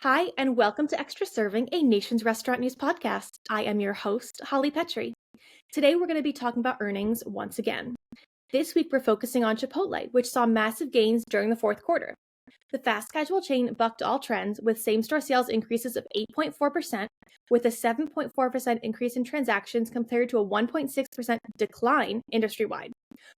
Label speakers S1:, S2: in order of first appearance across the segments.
S1: Hi, and welcome to Extra Serving, a Nation's Restaurant News podcast. I am your host, Holly Petrie. Today, we're going to be talking about earnings once again. This week, we're focusing on Chipotle, which saw massive gains during the fourth quarter. The fast casual chain bucked all trends with same-store sales increases of 8.4%, with a 7.4% increase in transactions compared to a 1.6% decline industry-wide.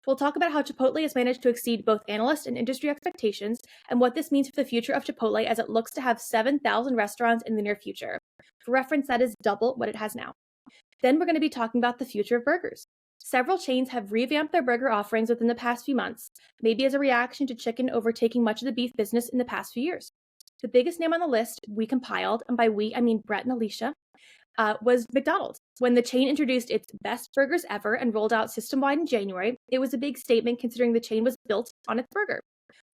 S1: We'll talk about how Chipotle has managed to exceed both analyst and industry expectations and what this means for the future of Chipotle as it looks to have 7,000 restaurants in the near future. For reference, that is double what it has now. Then we're going to be talking about the future of burgers. Several chains have revamped their burger offerings within the past few months, maybe as a reaction to chicken overtaking much of the beef business in the past few years. The biggest name on the list we compiled, and by we, I mean Brett and Alicia, was McDonald. When the chain introduced its best burgers ever and rolled out system-wide in January, it was a big statement considering the chain was built on its burger.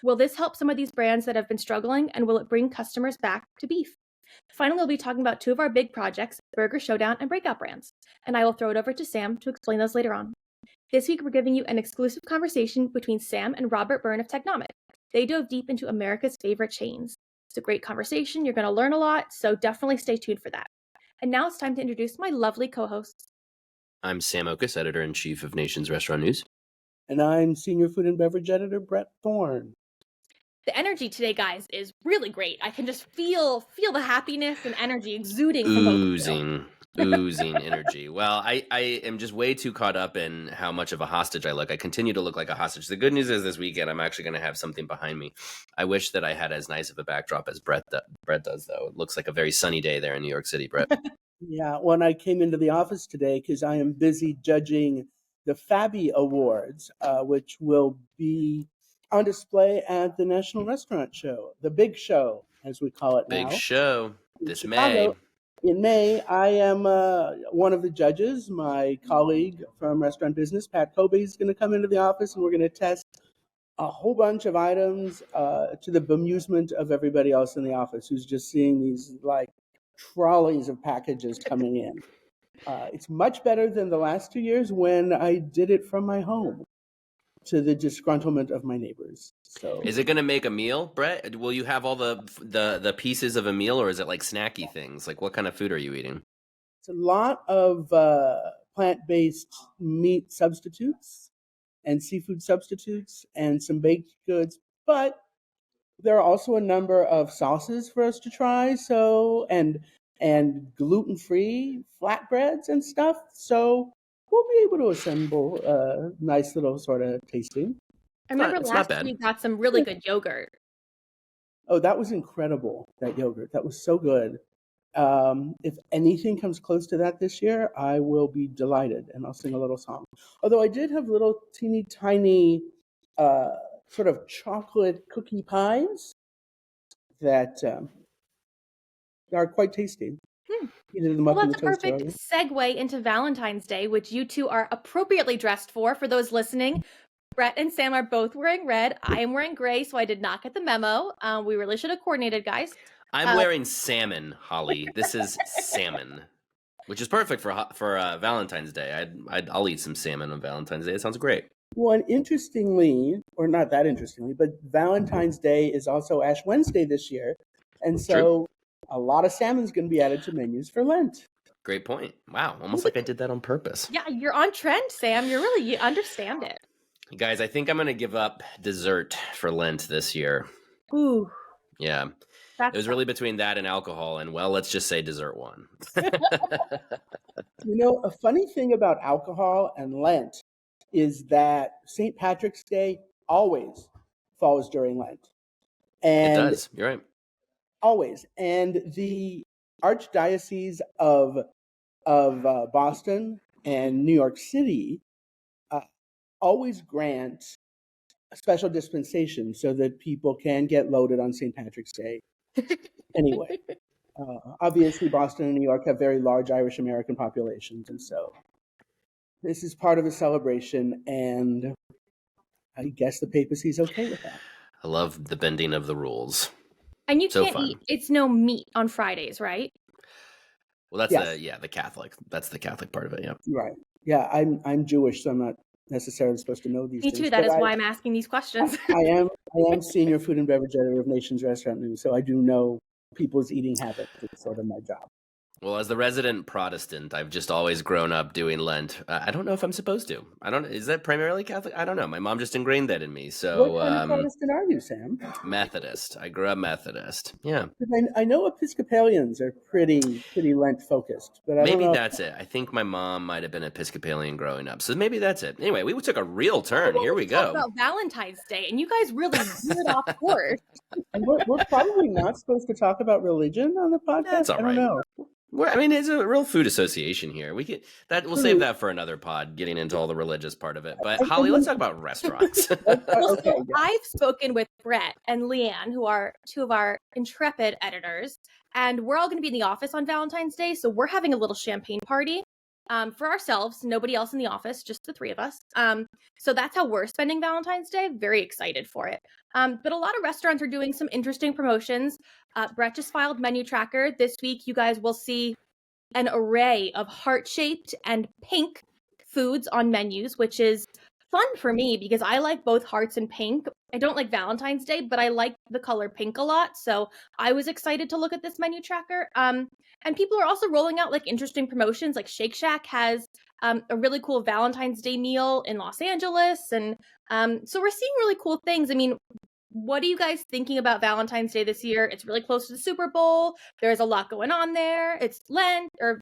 S1: Will this help some of these brands that have been struggling, and will it bring customers back to beef? Finally, we'll be talking about two of our big projects, Burger Showdown and Breakout Brands, and I will throw it over to Sam to explain those later on. This week, we're giving you an exclusive conversation between Sam and Robert Byrne of Technomic. They dove deep into America's favorite chains. It's a great conversation. You're going to learn a lot, so definitely stay tuned for that. And now it's time to introduce my lovely co-hosts.
S2: I'm Sam Okus, Editor-in-Chief of Nation's Restaurant News.
S3: And I'm Senior Food and Beverage Editor Brett Thorne.
S1: The energy today, guys, is really great. I can just feel the happiness and energy exuding from both of you.
S2: Oozing energy. Well, I am just way too caught up in how much of a hostage I look. I continue to look like a hostage. The good news is this weekend I'm actually going to have something behind me. I wish that I had as nice of a backdrop as Brett does, though. It looks like a very sunny day there in New York City, Brett.
S3: Yeah, when I came into the office today, because I am busy judging the Fabby Awards, which will be on display at the National Restaurant Show, the big show, as we call it now.
S2: Big show
S3: in
S2: this
S3: Chicago.
S2: May.
S3: In May, I am one of the judges. My colleague from Restaurant Business, Pat Kobe, is going to come into the office, and we're going to test a whole bunch of items to the bemusement of everybody else in the office who's just seeing these like trolleys of packages coming in. It's much better than the last 2 years when I did it from my home, to the disgruntlement of my neighbors. So,
S2: is it going to make a meal, Brett? Will you have all the pieces of a meal, or is it like snacky things? Like, what kind of food are you eating?
S3: it's a lot of plant-based meat substitutes and seafood substitutes and some baked goods, but there are also a number of sauces for us to try. So, and gluten-free flatbreads and stuff. So we'll be able to assemble a nice little sort of tasting.
S1: I remember
S2: It's
S1: last
S2: not bad.
S1: week we got some really good yogurt.
S3: Oh, that was incredible, that yogurt. That was so good. If anything comes close to that this year, I will be delighted, and I'll sing a little song. Although I did have little teeny tiny sort of chocolate cookie pies that are quite tasty. Heated them up
S1: Well,
S3: in
S1: that's
S3: the
S1: a
S3: toaster
S1: perfect
S3: oven.
S1: segue into Valentine's Day, which you two are appropriately dressed for. For those listening, Brett and Sam are both wearing red. I am wearing gray, so I did not get the memo. We really should have coordinated, guys.
S2: I'm wearing salmon, Holly. This is salmon, which is perfect for Valentine's Day. I'll eat some salmon on Valentine's Day. It sounds great.
S3: Well, and interestingly, or not that interestingly, but Valentine's Day is also Ash Wednesday this year. And so a lot of salmon's going to be added to menus for Lent.
S2: Great point. Wow, almost like I did that on purpose.
S1: Yeah, you're on trend, Sam. You understand it.
S2: Guys, I think I'm going to give up dessert for Lent this year.
S1: Ooh.
S2: Yeah.
S1: It
S2: was really between that and alcohol, and well, let's just say dessert won.
S3: You know, a funny thing about alcohol and Lent is that St. Patrick's Day always falls during Lent. And
S2: it does. You're right.
S3: Always. And the Archdiocese of Boston and New York City always grant a special dispensation so that people can get loaded on St. Patrick's Day. Anyway, obviously Boston and New York have very large Irish American populations, and so this is part of a celebration, and I guess the papacy's okay with that.
S2: I love the bending of the rules.
S1: And you can't eat, it's no meat on Fridays, right?
S2: Well, that's the Catholic. That's the Catholic part of it, yeah.
S3: Right. Yeah, I'm Jewish, so I'm not necessarily supposed to know these things.
S1: Me too. That is why I'm asking these questions.
S3: I am Senior Food and Beverage Editor of Nation's Restaurant News, so I do know people's eating habits. It's sort of my job.
S2: Well, as the resident Protestant, I've just always grown up doing Lent. I don't know if I'm supposed to. I don't. Is that primarily Catholic? I don't know. My mom just ingrained that in me.
S3: What
S2: So
S3: kind of Protestant are you, Sam?
S2: Methodist. I grew up Methodist. Yeah.
S3: 'Cause I know Episcopalians are pretty Lent focused, but I don't
S2: Maybe
S3: know.
S2: that's it. I think my mom might have been Episcopalian growing up. So maybe that's it. Anyway, we took a real turn. Here we
S1: Talk
S2: go.
S1: about Valentine's Day, and you guys really veered off course.
S3: And we're probably not supposed to talk about religion on the podcast.
S2: That's all
S3: I don't
S2: right.
S3: know.
S2: Well, I mean, it's a real food association here. We'll save that for another pod, getting into all the religious part of it. But Holly, let's talk about restaurants.
S3: Okay.
S1: I've spoken with Brett and Leanne, who are two of our intrepid editors, and we're all going to be in the office on Valentine's Day. So we're having a little champagne party for ourselves, nobody else in the office, just the three of us. So that's how we're spending Valentine's Day. Very excited for it. But a lot of restaurants are doing some interesting promotions. Brett just filed Menu Tracker. This week, you guys will see an array of heart-shaped and pink foods on menus, which is fun for me because I like both hearts and pink. I don't like Valentine's Day, but I like the color pink a lot. So I was excited to look at this Menu Tracker. And people are also rolling out like interesting promotions. Like Shake Shack has a really cool Valentine's Day meal in Los Angeles. And so we're seeing really cool things. I mean, what are you guys thinking about Valentine's Day this year? It's really close to the Super Bowl. There's a lot going on there. It's Lent or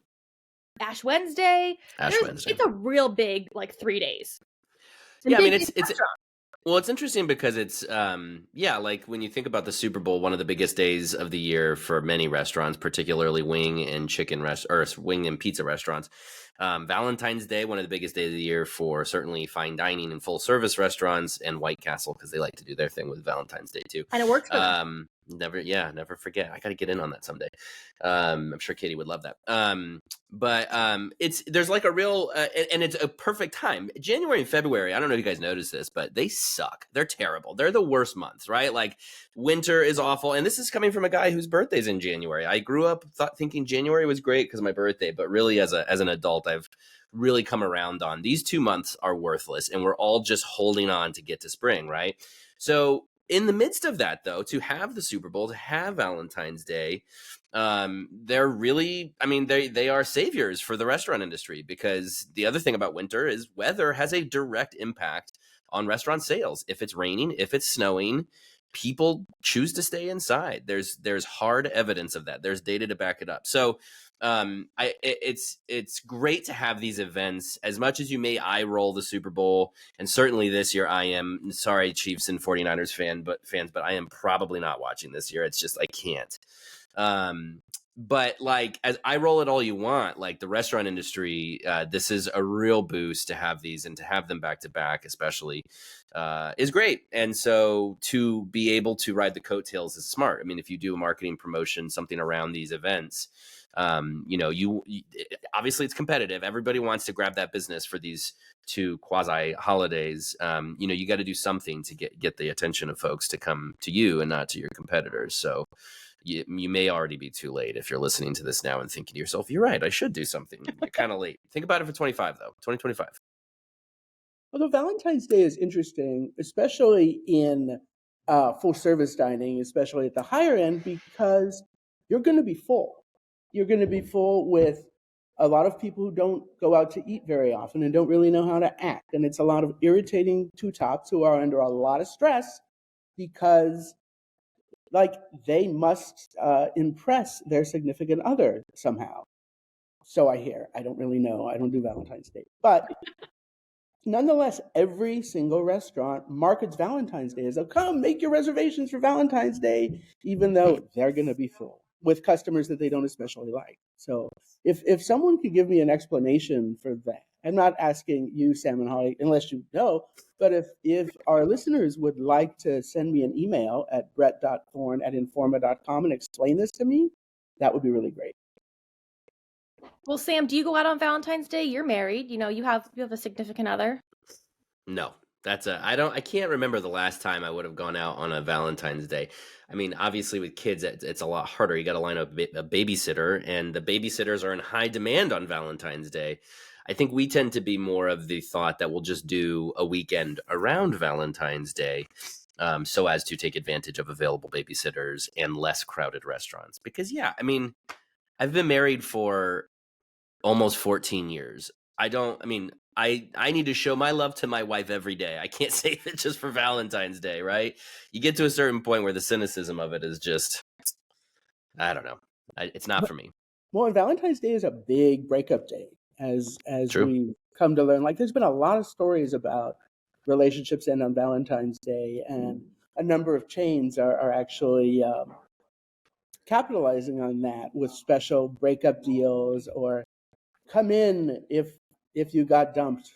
S1: Ash Wednesday. It's a real big, like 3 days.
S2: Yeah, I mean, it's interesting because it's, like when you think about the Super Bowl, one of the biggest days of the year for many restaurants, particularly wing and pizza restaurants. Valentine's Day, one of the biggest days of the year for certainly fine dining and full service restaurants, and White Castle, because they like to do their thing with Valentine's Day too.
S1: And it works for them.
S2: Never forget. I got to get in on that someday. I'm sure Katie would love that. There's like a real, and it's a perfect time. January and February, I don't know if you guys noticed this, but they suck. They're terrible. They're the worst months, right? Like winter is awful. And this is coming from a guy whose birthday's in January. I grew up thinking January was great because of my birthday, but really as an adult, I've really come around on these 2 months are worthless, and we're all just holding on to get to spring, right? So in the midst of that, though, to have the Super Bowl, to have Valentine's Day, they're really, I mean, they are saviors for the restaurant industry, because the other thing about winter is weather has a direct impact on restaurant sales. If it's raining, if it's snowing, people choose to stay inside. There's hard evidence of that. There's data to back it up. So it's great to have these events. As much as you may eye roll the Super Bowl, and certainly this year I am, sorry Chiefs and 49ers fans, but I am probably not watching this year. It's just I can't. But like, as I roll it all you want, like the restaurant industry, this is a real boost to have these, and to have them back to back, especially, is great. And so to be able to ride the coattails is smart. I mean, if you do a marketing promotion, something around these events, you obviously it's competitive. Everybody wants to grab that business for these two quasi holidays. You got to do something to get the attention of folks to come to you and not to your competitors. So you may already be too late if you're listening to this now and thinking to yourself, you're right, I should do something. You're kind of late. Think about it for 2025.
S3: Although Valentine's Day is interesting, especially in full service dining, especially at the higher end, because you're going to be full. You're going to be full with a lot of people who don't go out to eat very often and don't really know how to act. And it's a lot of irritating two-tops who are under a lot of stress because they must impress their significant other somehow. So I hear. I don't really know. I don't do Valentine's Day. But nonetheless, every single restaurant markets Valentine's Day as, come make your reservations for Valentine's Day, even though they're going to be full with customers that they don't especially like. So if someone could give me an explanation for that, I'm not asking you, Sam and Holly, unless you know, but if our listeners would like to send me an email at brett.thorne@informa.com and explain this to me, that would be really great.
S1: Well, Sam, do you go out on Valentine's Day? You're married. You have a significant other.
S2: No, I can't remember the last time I would have gone out on a Valentine's Day. I mean, obviously with kids, it's a lot harder. You got to line up a babysitter, and the babysitters are in high demand on Valentine's Day. I think we tend to be more of the thought that we'll just do a weekend around Valentine's Day. so as to take advantage of available babysitters and less crowded restaurants. Because, yeah, I mean, I've been married for almost 14 years. I need to show my love to my wife every day. I can't save it just for Valentine's Day, right? You get to a certain point where the cynicism of it is just, I don't know. It's not for me.
S3: Well, and Valentine's Day is a big breakup day, as
S2: True.
S3: we've come to learn. Like, there's been a lot of stories about relationships end on Valentine's Day, and a number of chains are actually capitalizing on that with special breakup deals, or come in if you got dumped.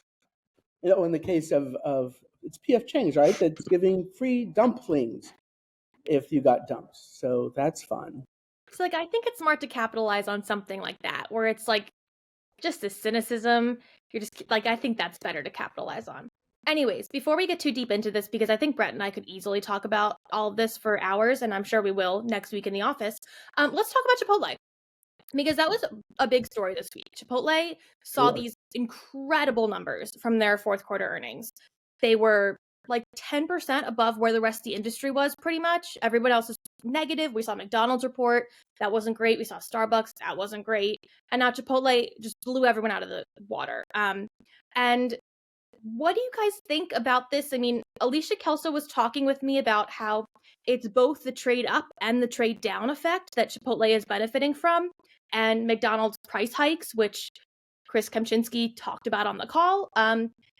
S3: You know, in the case of it's PF Chang's, right? That's giving free dumplings if you got dumped. So that's fun.
S1: So, like, I think it's smart to capitalize on something like that, where it's like just the cynicism. You're just like, I think that's better to capitalize on. Anyways, before we get too deep into this, because I think Brett and I could easily talk about all of this for hours, and I'm sure we will next week in the office, let's talk about Chipotle. Because that was a big story this week. Chipotle saw these incredible numbers from their fourth quarter earnings. They were like 10% above where the rest of the industry was, pretty much. Everyone else is negative. We saw McDonald's report. That wasn't great. We saw Starbucks. That wasn't great. And now Chipotle just blew everyone out of the water. And what do you guys think about this? I mean, Alicia Kelso was talking with me about how it's both the trade up and the trade down effect that Chipotle is benefiting from, and McDonald's price hikes, which Chris Kempczinski talked about on the call,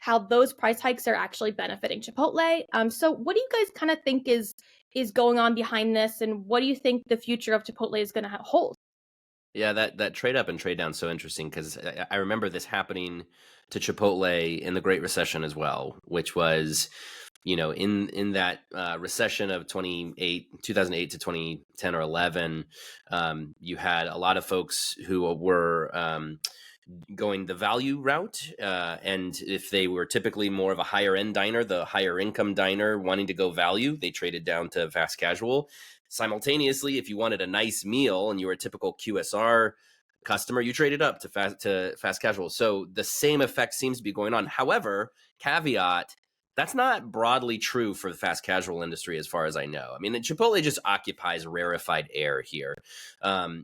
S1: how those price hikes are actually benefiting Chipotle. So what do you guys kind of think is going on behind this, and what do you think the future of Chipotle is going to hold?
S2: Yeah, that trade up and trade down is so interesting, because I remember this happening to Chipotle in the Great Recession as well, which was, you know, in that recession of 2008 to 2010 or 11, you had a lot of folks who were going the value route, and if they were typically more of a higher end diner, the higher income diner wanting to go value, they traded down to fast casual. Simultaneously, if you wanted a nice meal and you were a typical QSR customer, you traded up to fast casual. So the same effect seems to be going on. However, caveat, that's not broadly true for the fast casual industry, as far as I know. I mean, Chipotle just occupies rarefied air here,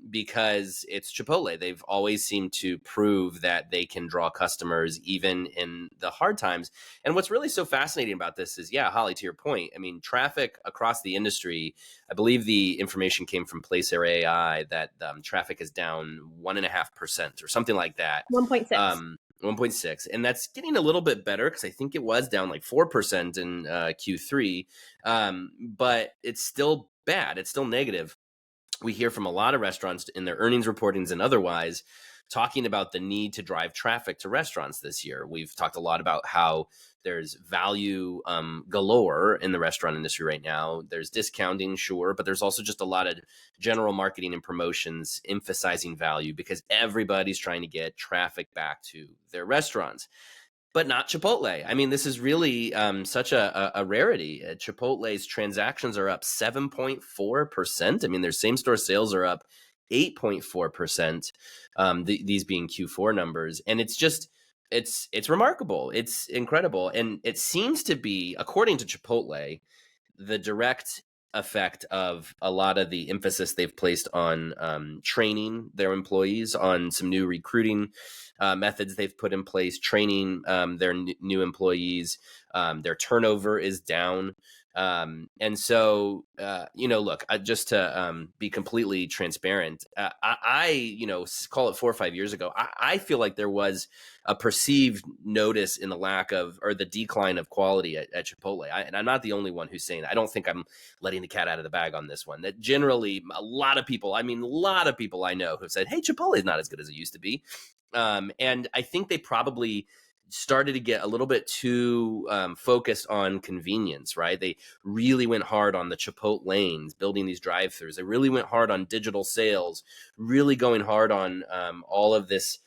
S2: because it's Chipotle. They've always seemed to prove that they can draw customers even in the hard times. And what's really so fascinating about this is, yeah, Holly, to your point, I mean, traffic across the industry, I believe the information came from Placer AI that traffic is down 1.5% or something like that.
S1: 1.6.
S2: 1.6, and that's getting a little bit better, because I think it was down like 4% in Q3, but it's still bad. It's still negative. We hear from a lot of restaurants in their earnings reportings and otherwise talking about the need to drive traffic to restaurants this year. We've talked a lot about how there's value galore in the restaurant industry right now. There's discounting, sure, but there's also just a lot of general marketing and promotions emphasizing value, because everybody's trying to get traffic back to their restaurants. But not Chipotle. I mean, this is really such a rarity. Chipotle's transactions are up 7.4%. I mean, their same-store sales are up 8.4%, these being Q4 numbers. And it's just, it's remarkable. It's incredible. And it seems to be, according to Chipotle, the direct effect of a lot of the emphasis they've placed on training their employees, on some new recruiting methods they've put in place, training their new employees. Their turnover is down. And so, look, just to be completely transparent, I call it 4 or 5 years ago, I feel like there was a perceived notice in the lack of, or the decline of quality at Chipotle. And I'm not the only one who's saying that. I don't think I'm letting the cat out of the bag on this one. That generally a lot of people I know who've said, hey, Chipotle is not as good as it used to be. And I think they probably started to get a little bit too focused on convenience, right? They really went hard on the Chipotle lanes, building these drive-thrus. They really went hard on digital sales, really going hard on all of this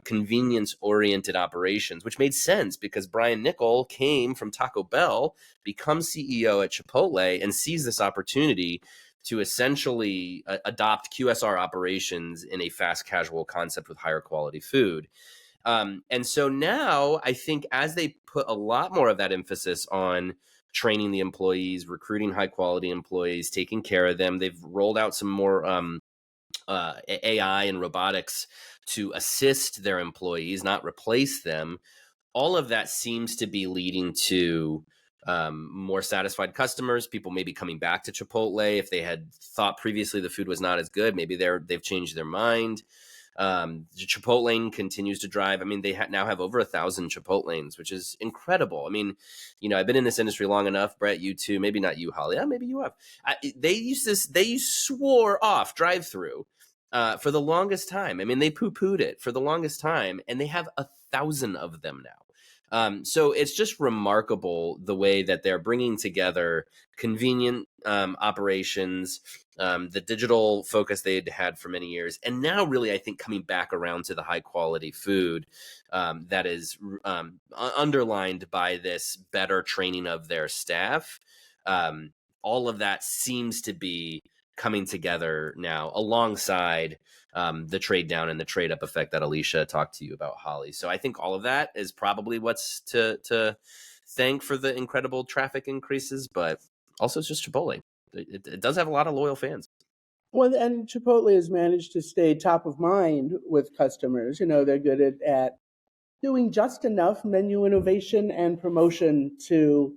S2: convenience-oriented operations, which made sense because Brian Niccol came from Taco Bell, becomes CEO at Chipotle, and sees this opportunity to essentially adopt QSR operations in a fast casual concept with higher quality food. And so now I think as they put a lot more of that emphasis on training the employees, recruiting high quality employees, taking care of them. They've rolled out some more AI and robotics to assist their employees, not replace them. All of that seems to be leading to more satisfied customers, people maybe coming back to Chipotle if they had thought previously the food was not as good. Maybe they've changed their mind. Chipotle continues to drive. I mean, they now have over 1,000 Chipotlanes, which is incredible. I mean, I've been in this industry long enough. Brett, you too. Maybe not you, Holly. Maybe you have. They swore off drive-through for the longest time. I mean, they poo-pooed it for the longest time, and they have 1,000 of them now. So it's just remarkable the way that they're bringing together convenient operations, the digital focus they'd had for many years, and now really, I think, coming back around to the high quality food that is underlined by this better training of their staff. All of that seems to be coming together now alongside the trade down and the trade up effect that Alicia talked to you about, Holly. So I think all of that is probably what's to thank for the incredible traffic increases, but also it's just Chipotle. It does have a lot of loyal fans.
S3: Well, and Chipotle has managed to stay top of mind with customers. They're good at doing just enough menu innovation and promotion to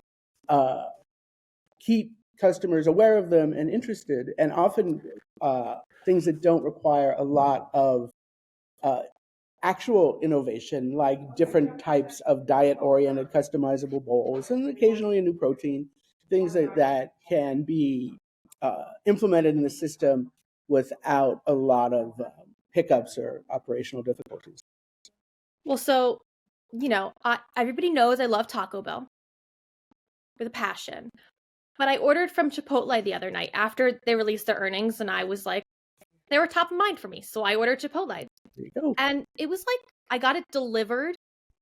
S3: keep customers aware of them and interested, and often things that don't require a lot of actual innovation, like different types of diet-oriented customizable bowls, and occasionally a new protein, things that can be implemented in the system without a lot of hiccups or operational difficulties.
S1: Well, so, everybody knows I love Taco Bell with a passion. But I ordered from Chipotle the other night after they released their earnings, and I was like, they were top of mind for me. So I ordered Chipotle.
S3: There you go.
S1: And it was like, I got it delivered,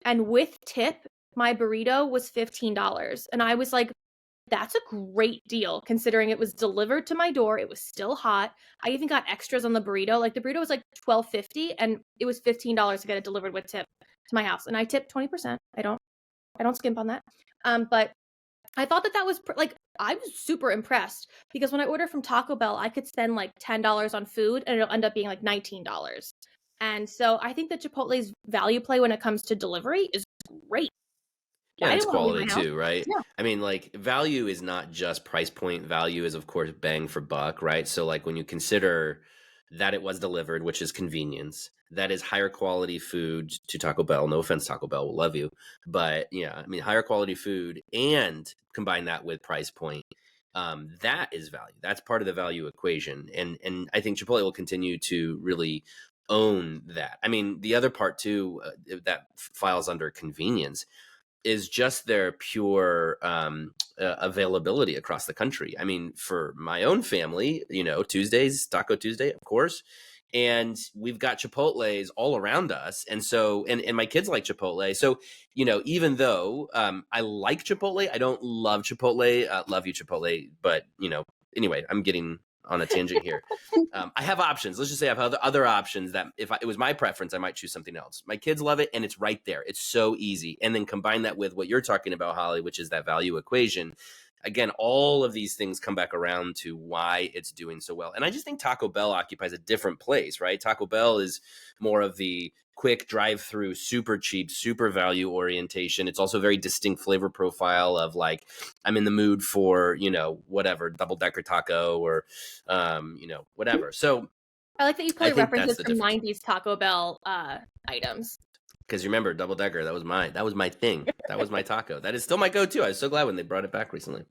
S1: and with tip, my burrito was $15. And I was like, that's a great deal considering it was delivered to my door. It was still hot. I even got extras on the burrito. Like the burrito was like $12.50, and it was $15 to get it delivered with tip to my house. And I tipped 20%. I don't skimp on that. But I thought that was I was super impressed because when I order from Taco Bell, I could spend like $10 on food and it'll end up being like $19. And so I think that Chipotle's value play when it comes to delivery is great.
S2: Yeah, it's quality too, right?
S1: Yeah.
S2: I mean, like, value is not just price point. Value is, of course, bang for buck, right? So, like, when you consider that it was delivered, which is convenience, that is higher quality food to Taco Bell. No offense, Taco Bell, we'll love you. But, yeah, I mean, higher quality food and combine that with price point, that is value. That's part of the value equation. And I think Chipotle will continue to really own that. I mean, the other part, too, that files under convenience is just their pure availability across the country. I mean, for my own family, Tuesdays, Taco Tuesday, of course. And we've got Chipotles all around us. And so, and my kids like Chipotle. So, even though I like Chipotle, I don't love Chipotle. Love you, Chipotle. But, anyway, I'm getting on a tangent here. I have options. Let's just say I have other options that if it was my preference, I might choose something else. My kids love it, and it's right there. It's so easy. And then combine that with what you're talking about, Holly, which is that value equation. Again, all of these things come back around to why it's doing so well. And I just think Taco Bell occupies a different place, right? Taco Bell is more of the quick drive-through, super cheap, super value orientation. It's also a very distinct flavor profile of like, I'm in the mood for, whatever, double-decker taco or, whatever. So
S1: I like that you play references from 90s Taco Bell items.
S2: Because remember, double decker, that was my thing. That was my taco. That is still my go-to. I was so glad when they brought it back recently.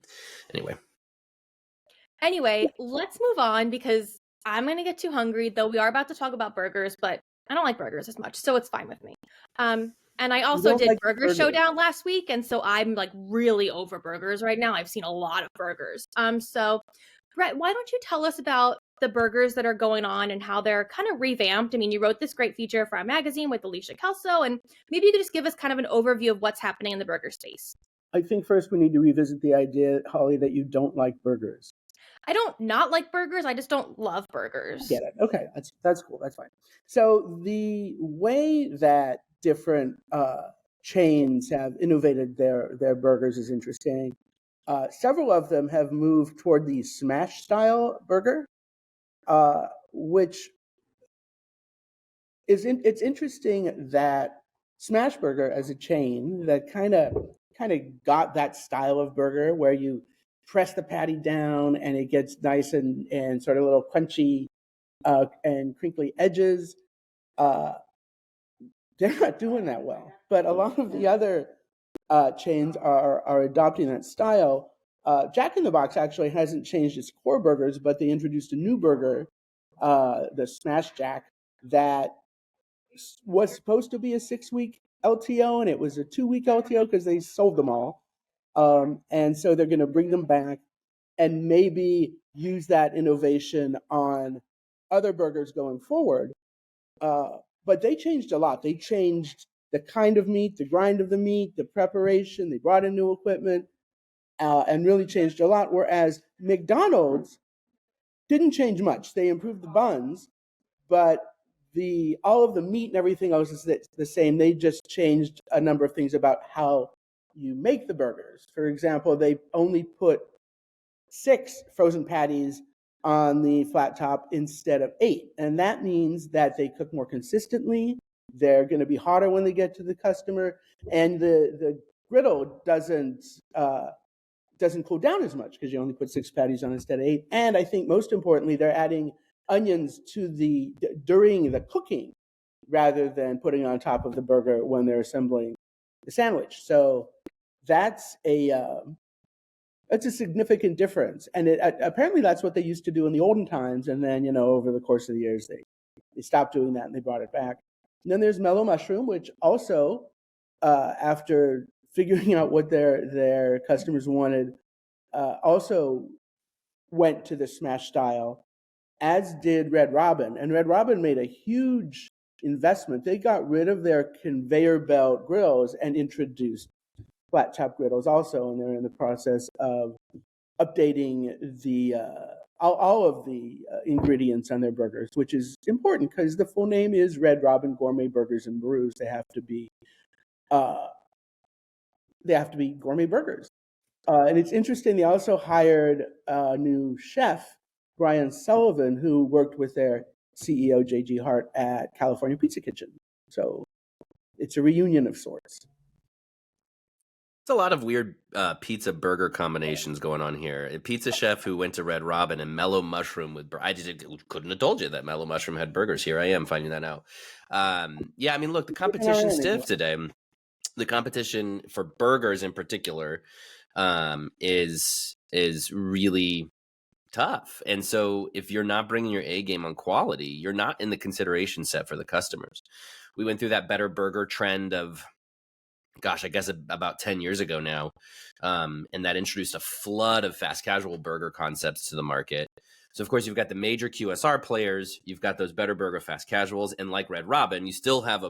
S1: Anyway, let's move on because I'm going to get too hungry, though we are about to talk about burgers, but I don't like burgers as much, so it's fine with me. And I also did Burger Showdown last week, and so I'm like really over burgers right now. I've seen a lot of burgers. So Brett, why don't you tell us about the burgers that are going on and how they're kind of revamped? I mean, you wrote this great feature for our magazine with Alicia Kelso, and maybe you could just give us kind of an overview of what's happening in the burger space.
S3: I think first we need to revisit the idea, Holly, that you don't like burgers.
S1: I don't not like burgers. I just don't love burgers.
S3: Get it. Okay, that's cool. That's fine. So the way that different chains have innovated their burgers is interesting. several of them have moved toward the smash style burger, which it's interesting that Smash Burger as a chain that kind of got that style of burger where you press the patty down and it gets nice and sort of a little crunchy and crinkly edges. Uh, they're not doing that well, but a lot of the other chains are adopting that style. Jack in the Box actually hasn't changed its core burgers, but they introduced a new burger, the Smash Jack, that was supposed to be a 6-week LTO, and it was a 2-week LTO because they sold them all. And so they're going to bring them back and maybe use that innovation on other burgers going forward. But they changed a lot. They changed the kind of meat, the grind of the meat, the preparation. They brought in new equipment and really changed a lot. Whereas McDonald's didn't change much. They improved the buns, but all of the meat and everything else is the same. They just changed a number of things about how you make the burgers. For example, they only put 6 frozen patties on the flat top instead of 8. And that means that they cook more consistently. They're going to be hotter when they get to the customer. And the griddle doesn't cool down as much because you only put 6 patties on instead of 8. And I think most importantly, they're adding onions during the cooking rather than putting on top of the burger when they're assembling the sandwich. So that's a significant difference. And apparently that's what they used to do in the olden times. And then, over the course of the years, they stopped doing that and they brought it back. And then there's Mellow Mushroom, which also, after figuring out what their customers wanted, also went to the smash style, as did Red Robin. And Red Robin made a huge investment. They got rid of their conveyor belt grills and introduced flat top griddles also, and they're in the process of updating all of the ingredients on their burgers, which is important because the full name is Red Robin Gourmet Burgers and Brews. They have to be gourmet burgers. And it's interesting, they also hired a new chef, Brian Sullivan, who worked with their CEO, J.G. Hart, at California Pizza Kitchen. So it's a reunion of sorts.
S2: It's a lot of weird pizza burger combinations going on here. A pizza chef who went to Red Robin and Mellow Mushroom with... I just couldn't have told you that Mellow Mushroom had burgers. Here I am finding that out. Yeah, I mean, look, the competition's stiff today. The competition for burgers in particular is really tough. And so if you're not bringing your A game on quality, you're not in the consideration set for the customers. We went through that better burger trend of, gosh, I guess about 10 years ago now. And that introduced a flood of fast casual burger concepts to the market. So, of course, you've got the major QSR players, you've got those better burger fast casuals, and like Red Robin, you still have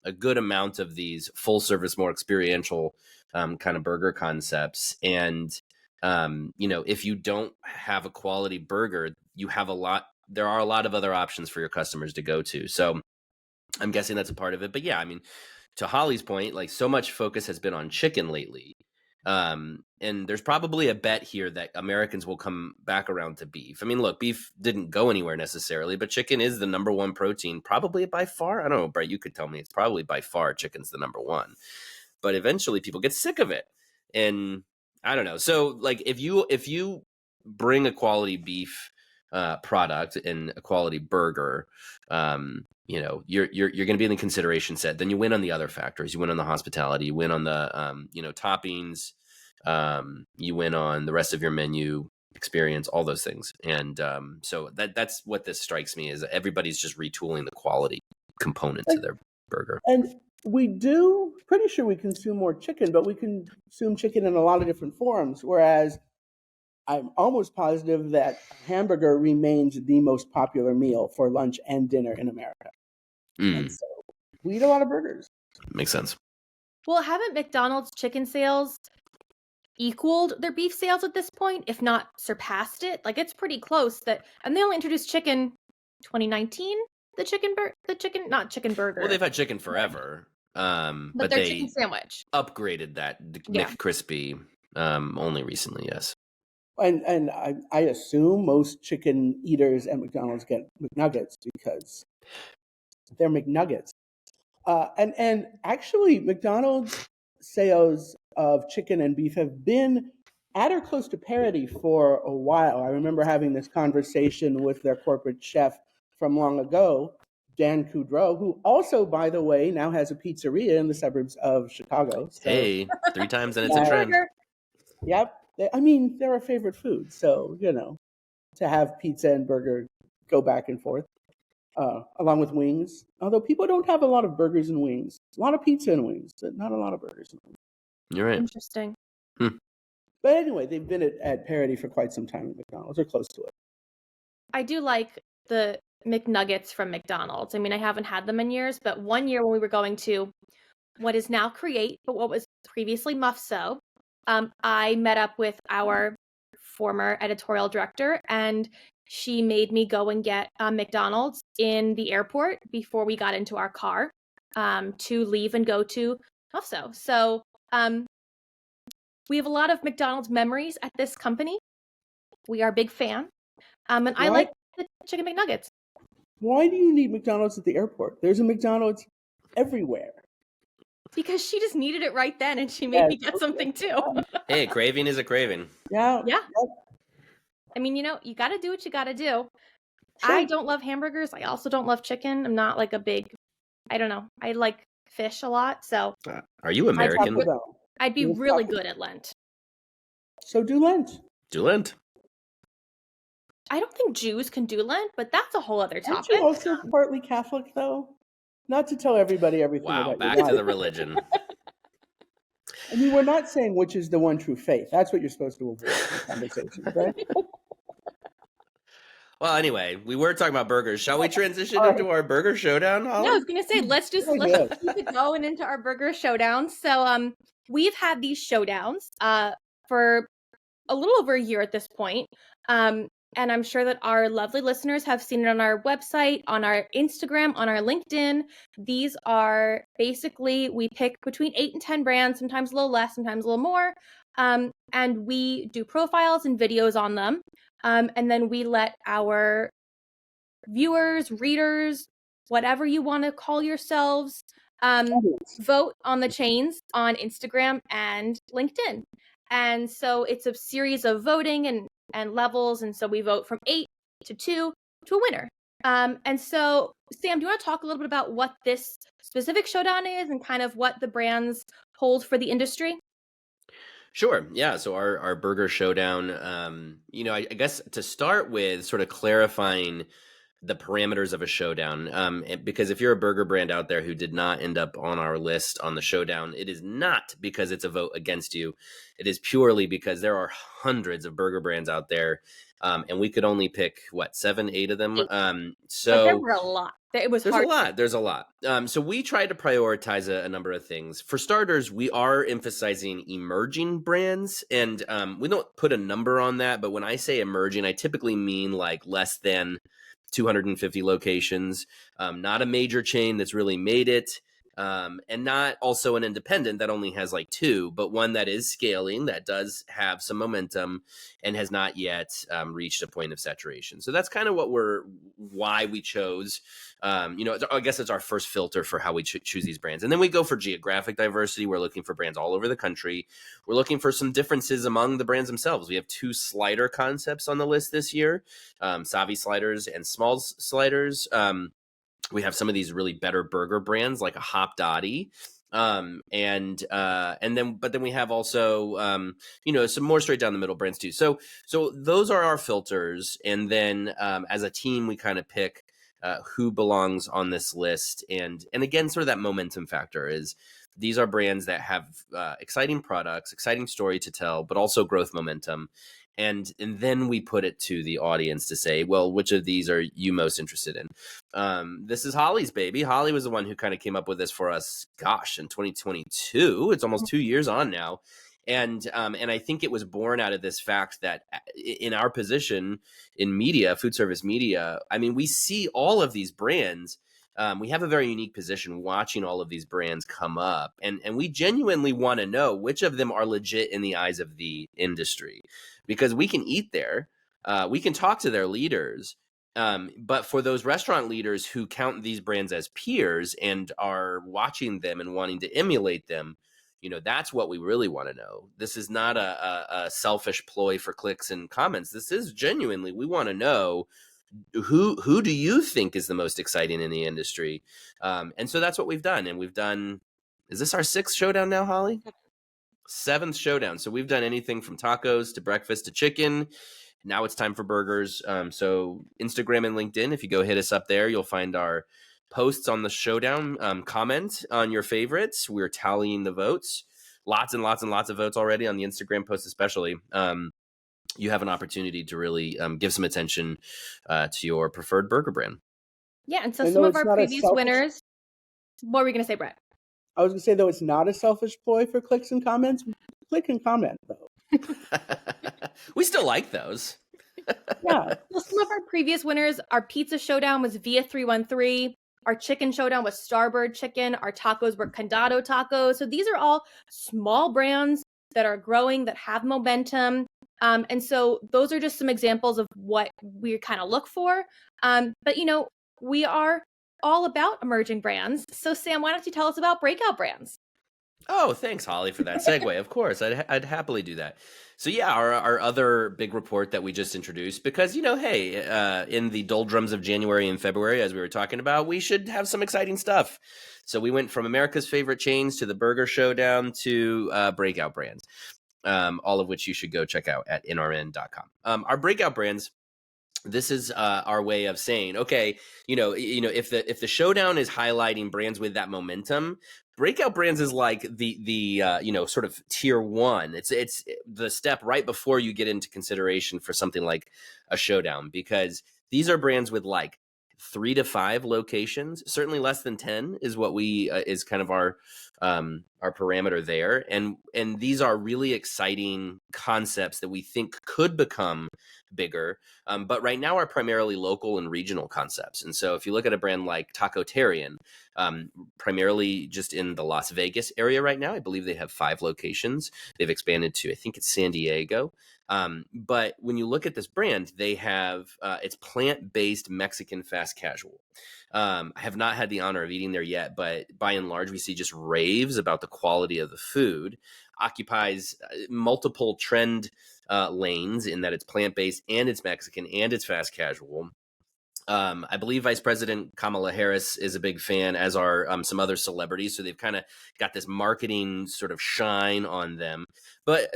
S2: a good amount of these full service, more experiential kind of burger concepts. And if you don't have a quality burger, there are a lot of other options for your customers to go to. So I'm guessing that's a part of it. But yeah, I mean, to Holly's point, like, so much focus has been on chicken lately. And there's probably a bet here that Americans will come back around to beef. I mean, look, beef didn't go anywhere necessarily, but chicken is the number one protein, probably by far. I don't know, Brett, you could tell me. It's probably by far chicken's the number one. But eventually people get sick of it. And I don't know. So, like, if you bring a quality beef product and a quality burger, you're going to be in the consideration set. Then you win on the other factors. You win on the hospitality. You win on the toppings. You win on the rest of your menu experience. All those things. And so that's what this strikes me, is that everybody's just retooling the quality component to their burger.
S3: And pretty sure we consume more chicken, but we consume chicken in a lot of different forms. Whereas I'm almost positive that hamburger remains the most popular meal for lunch and dinner in America. And so we eat a lot of burgers.
S2: Makes sense.
S1: Well, haven't McDonald's chicken sales equaled their beef sales at this point, if not surpassed it? Like, it's pretty close. And they only introduced chicken 2019. Not chicken burger.
S2: Well, they've had chicken forever.
S1: But their chicken sandwich
S2: upgraded that McCrispy. Only recently, yes.
S3: And I assume most chicken eaters at McDonald's get McNuggets because they're McNuggets. And actually, McDonald's sales of chicken and beef have been at or close to parity for a while. I remember having this conversation with their corporate chef from long ago, Dan Kudrow, who also, by the way, now has a pizzeria in the suburbs of Chicago. So,
S2: Hey, 3 times and it's a trend.
S3: yep. I mean, they're our favorite food. So, to have pizza and burger go back and forth, along with wings. Although people don't have a lot of burgers and wings. A lot of pizza and wings, but not a lot of burgers and wings.
S2: You're right.
S1: Interesting.
S3: But anyway, they've been at parity for quite some time at McDonald's, or close to it.
S1: I do like the McNuggets from McDonald's. I mean, I haven't had them in years, but one year when we were going to what is now Create, but what was previously Muffso, I met up with our former editorial director, and she made me go and get McDonald's in the airport before we got into our car to leave and go to Muffso. So we have a lot of McDonald's memories at this company. We are a big fan. And I like the chicken McNuggets.
S3: Why do you need McDonald's at the airport? There's a McDonald's everywhere.
S1: Because she just needed it right then, and she made me get something too.
S2: Hey, craving is a craving.
S3: Yeah.
S1: I mean, you got to do what you got to do.
S3: Sure.
S1: I don't love hamburgers. I also don't love chicken. I'm not like a big, I don't know. I like fish a lot. So
S2: Are you American?
S1: I'd be really good at Lent.
S3: So do Lent.
S2: Do Lent.
S1: I don't think Jews can do Lent, but that's a whole other topic.
S3: Aren't you also partly Catholic, though? Not to tell everybody everything about
S2: back
S3: your life.
S2: to the religion.
S3: I mean, we're not saying which is the one true faith. That's what you're supposed to avoid in conversations, right?
S2: Well, anyway, we were talking about burgers. Shall we transition into our burger showdown, Holly?
S1: Yeah, I was going to say, let's keep it going into our burger showdown. So we've had these showdowns for a little over a year at this point. And I'm sure that our lovely listeners have seen it on our website, on our Instagram, on our LinkedIn. These are basically, we pick between 8 and 10 brands, sometimes a little less, sometimes a little more. And we do profiles and videos on them. And then we let our viewers, readers, whatever you want to call yourselves, vote on the chains on Instagram and LinkedIn. And so it's a series of voting and levels. And so we vote from 8 to 2 to a winner. And so, Sam, do you want to talk a little bit about what this specific showdown is and kind of what the brands hold for the industry?
S2: Sure. Yeah. So our burger showdown, I guess to start with sort of clarifying the parameters of a showdown, because if you're a burger brand out there who did not end up on our list on the showdown, it is not because it's a vote against you. It is purely because there are hundreds of burger brands out there, and we could only pick 7, 8 of them. So
S1: but there were a lot. There's
S2: a lot. So we tried to prioritize a number of things. For starters, we are emphasizing emerging brands, and we don't put a number on that. But when I say emerging, I typically mean like less than 250 locations, not a major chain that's really made it, and not also an independent that only has like 2, but one that is scaling, that does have some momentum and has not yet reached a point of saturation. So that's kind of why we chose, I guess it's our first filter for how we choose these brands. And then we go for geographic diversity. We're looking for brands all over the country. We're looking for some differences among the brands themselves. We have 2 slider concepts on the list this year, Savi sliders and Smalls sliders. We have some of these really better burger brands like a Hop Dottie. But then we have also, some more straight down the middle brands too. So those are our filters. And then as a team, we kind of pick who belongs on this list. And again, sort of that momentum factor is these are brands that have exciting products, exciting story to tell, but also growth momentum. And then we put it to the audience to say, well, which of these are you most interested in? This is Holly's baby. Holly was the one who kind of came up with this for us, in 2022. It's almost 2 years on now. And I think it was born out of this fact that in our position in media, food service media, I mean, we see all of these brands we have a very unique position watching all of these brands come up, and we genuinely want to know which of them are legit in the eyes of the industry, because we can eat there, we can talk to their leaders, but for those restaurant leaders who count these brands as peers and are watching them and wanting to emulate them, that's what we really want to know. This is not a selfish ploy for clicks and comments. This is genuinely, we want to know who do you think is the most exciting in the industry? And so that's what we've done. And we've done, is this our 6th showdown now, Holly? 7th showdown. So we've done anything from tacos to breakfast to chicken. Now it's time for burgers. So Instagram and LinkedIn, if you go hit us up there, you'll find our posts on the showdown. Comment on your favorites. We're tallying the votes. Lots and lots and lots of votes already on the Instagram post, especially. You have an opportunity to really give some attention to your preferred burger brand.
S1: Yeah, and so some of our previous winners. What were we going to say, Brett?
S3: I was going to say, though, it's not a selfish ploy for clicks and comments. Click and comment, though.
S2: We still like those.
S3: Yeah.
S1: Well, some of our previous winners, our pizza showdown was Via 313. Our chicken showdown was Starbird Chicken. Our tacos were Condado Tacos. So these are all small brands that are growing, that have momentum. And so those are just some examples of what we kind of look for. But, we are all about emerging brands. So, Sam, why don't you tell us about breakout brands?
S2: Oh, thanks, Holly, for that segue. Of course, I'd happily do that. So yeah, our other big report that we just introduced, because, hey, in the doldrums of January and February, as we were talking about, we should have some exciting stuff. So we went from America's favorite chains to the Burger Showdown to breakout brands, all of which you should go check out at nrn.com. Our breakout brands, this is our way of saying, okay, if the showdown is highlighting brands with that momentum, breakout brands is like the sort of tier 1. It's the step right before you get into consideration for something like a showdown, because these are brands with like 3 to 5 locations. Certainly less than 10 is what we is kind of our parameter there, and these are really exciting concepts that we think could become bigger, but right now are primarily local and regional concepts. And so if you look at a brand like Tacotarian, primarily just in the Las Vegas area right now, I believe they have 5 locations. They've expanded to, I think it's San Diego. But when you look at this brand, they have it's plant-based Mexican fast casual. I have not had the honor of eating there yet, but by and large, we see just raves about the quality of the food. Occupies multiple trend lanes in that it's plant-based and it's Mexican and it's fast casual. I believe Vice President Kamala Harris is a big fan, as are some other celebrities. So they've kind of got this marketing sort of shine on them, but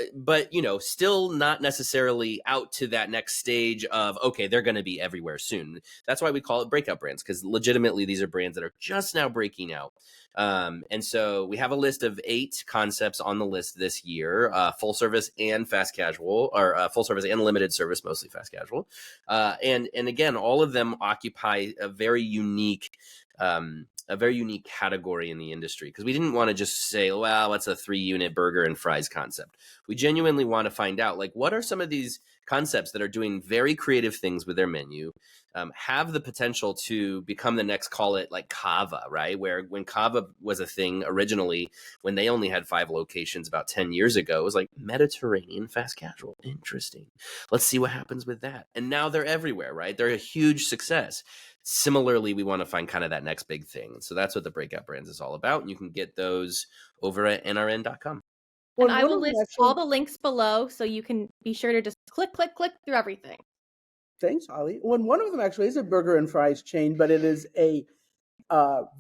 S2: still not necessarily out to that next stage of, okay, they're going to be everywhere soon. That's why we call it breakout brands, because legitimately these are brands that are just now breaking out. And so we have a list of 8 concepts on the list this year, full service and fast casual, or full service and limited service, mostly fast casual. And again, all of them occupy a very unique category in the industry, because we didn't want to just say, well, it's a 3-unit burger and fries concept. We genuinely want to find out, like, what are some of these concepts that are doing very creative things with their menu, have the potential to become the next, call it like Cava, right? Where when Cava was a thing originally, when they only had 5 locations about 10 years ago, it was like Mediterranean fast casual. Interesting. Let's see what happens with that. And now they're everywhere, right? They're a huge success. Similarly, we want to find kind of that next big thing. So that's what the breakout brands is all about. And you can get those over at nrn.com.
S1: And I will list all the links below, so you can be sure to just click through everything.
S3: Thanks, Holly. One of them actually is a burger and fries chain, but it is a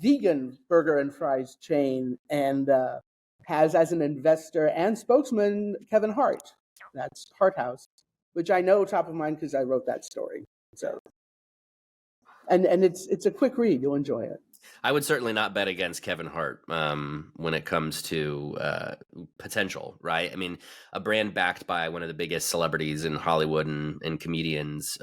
S3: vegan burger and fries chain, and has as an investor and spokesman Kevin Hart. That's Hart House, which I know top of mind because I wrote that story. So, and it's a quick read. You'll enjoy it.
S2: I would certainly not bet against Kevin Hart when it comes to potential, right? I mean, a brand backed by one of the biggest celebrities in Hollywood and comedians,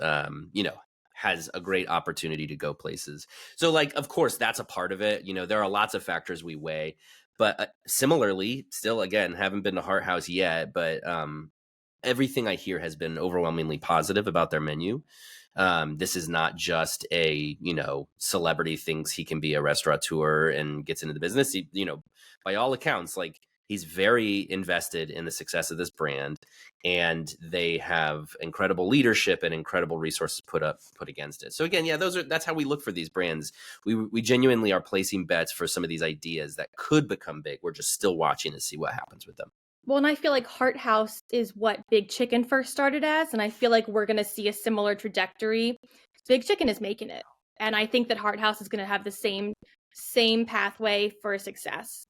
S2: has a great opportunity to go places. So, like, of course, that's a part of it. There are lots of factors we weigh. But similarly, still, again, haven't been to Hart House yet, but everything I hear has been overwhelmingly positive about their menu. This is not just a, celebrity thinks he can be a restaurateur and gets into the business. By all accounts, like, he's very invested in the success of this brand, and they have incredible leadership and incredible resources put against it. So again, yeah, that's how we look for these brands. We genuinely are placing bets for some of these ideas that could become big. We're just still watching to see what happens with them.
S1: Well, and I feel like Heart House is what Big Chicken first started as, and I feel like we're going to see a similar trajectory. Big Chicken is making it, and I think that Heart House is going to have the same pathway for success.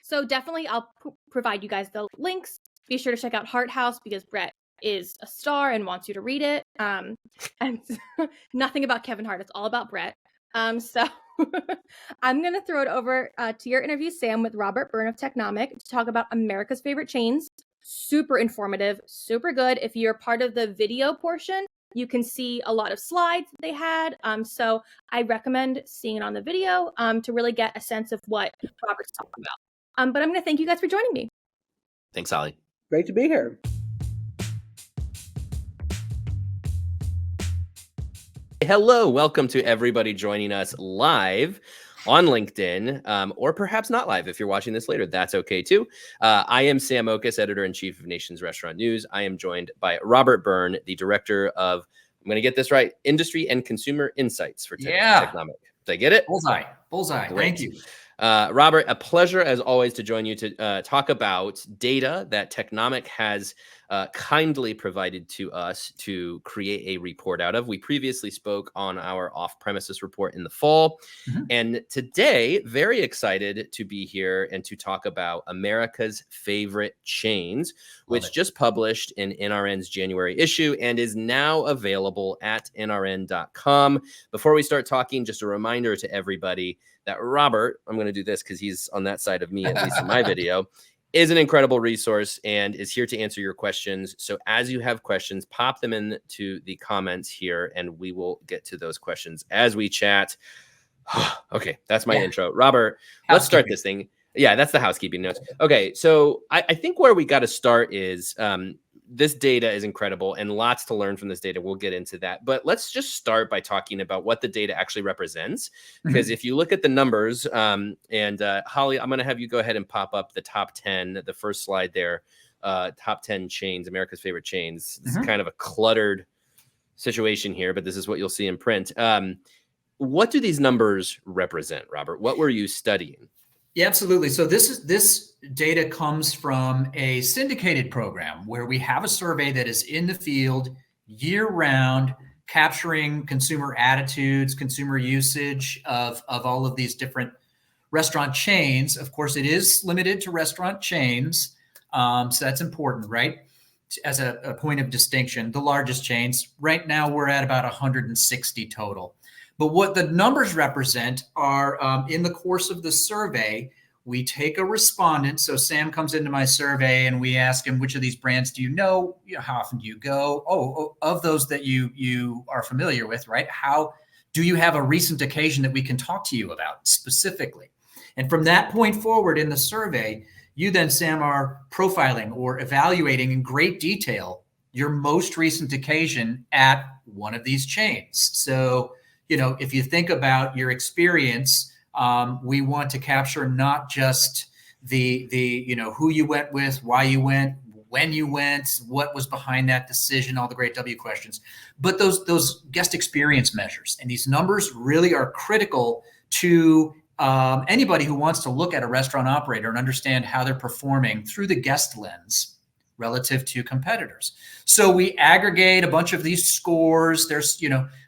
S1: So definitely, I'll provide you guys the links. Be sure to check out Heart House because Brett is a star and wants you to read it. And nothing about Kevin Hart; it's all about Brett. So I'm going to throw it over to your interview, Sam, with Robert Byrne of Technomic to talk about America's favorite chains. Super informative, super good. If you're part of the video portion, you can see a lot of slides that they had. So I recommend seeing it on the video to really get a sense of what Robert's talking about. But I'm going to thank you guys for joining me.
S2: Thanks, Holly.
S3: Great to be here.
S2: Hello, welcome to everybody joining us live on LinkedIn, or perhaps not live if you're watching this later. That's okay too. I am Sam Okus, editor-in-chief of Nation's Restaurant News. I am joined by Robert Byrne, the director of, I'm going to get this right, Industry and Consumer Insights for Technomic. Did I get it?
S4: Bullseye.
S2: Great.
S4: Thank you.
S2: Robert, a pleasure as always to join you to talk about data that Technomic has kindly provided to us to create a report out of. We previously spoke on our off-premises report in the fall. And today, very excited to be here and to talk about America's favorite chains, which just published in NRN's January issue and is now available at nrn.com. Before we start talking, just a reminder to everybody that Robert, I'm going to do this because he's on that side of me, at least in my video, is an incredible resource and is here to answer your questions. So as you have questions, pop them into the comments here and we will get to those questions as we chat. Okay, that's my intro. Robert, let's start this thing. Yeah, that's the housekeeping notes. Okay, so I think where we got to start is this data is incredible and lots to learn from this data. We'll get into that. But let's just start by talking about what the data actually represents. Because if you look at the numbers, and Holly, I'm going to have you go ahead and pop up the top 10, the first slide there, top 10 chains, America's favorite chains. It's kind of a cluttered situation here, but this is what you'll see in print. What do these numbers represent, Robert? What were you studying?
S4: Yeah, absolutely. So this data comes from a syndicated program where we have a survey that is in the field year round, capturing consumer attitudes, consumer usage of all of these different restaurant chains. Of course, it is limited to restaurant chains. So that's important, right? As a point of distinction, the largest chains, right now we're at about 160 total. But what the numbers represent are in the course of the survey, we take a respondent. So Sam comes into my survey and we ask him, which of these brands do you know? How often do you go? Oh, of those that you are familiar with, right? How do you have a recent occasion that we can talk to you about specifically? And from that point forward in the survey, you then, Sam, are profiling or evaluating in great detail your most recent occasion at one of these chains. So if you think about your experience, we want to capture not just the who you went with, why you went, when you went, what was behind that decision, all the great W questions, but those guest experience measures. And these numbers really are critical to anybody who wants to look at a restaurant operator and understand how they're performing through the guest lens relative to competitors. So we aggregate a bunch of these scores. There's,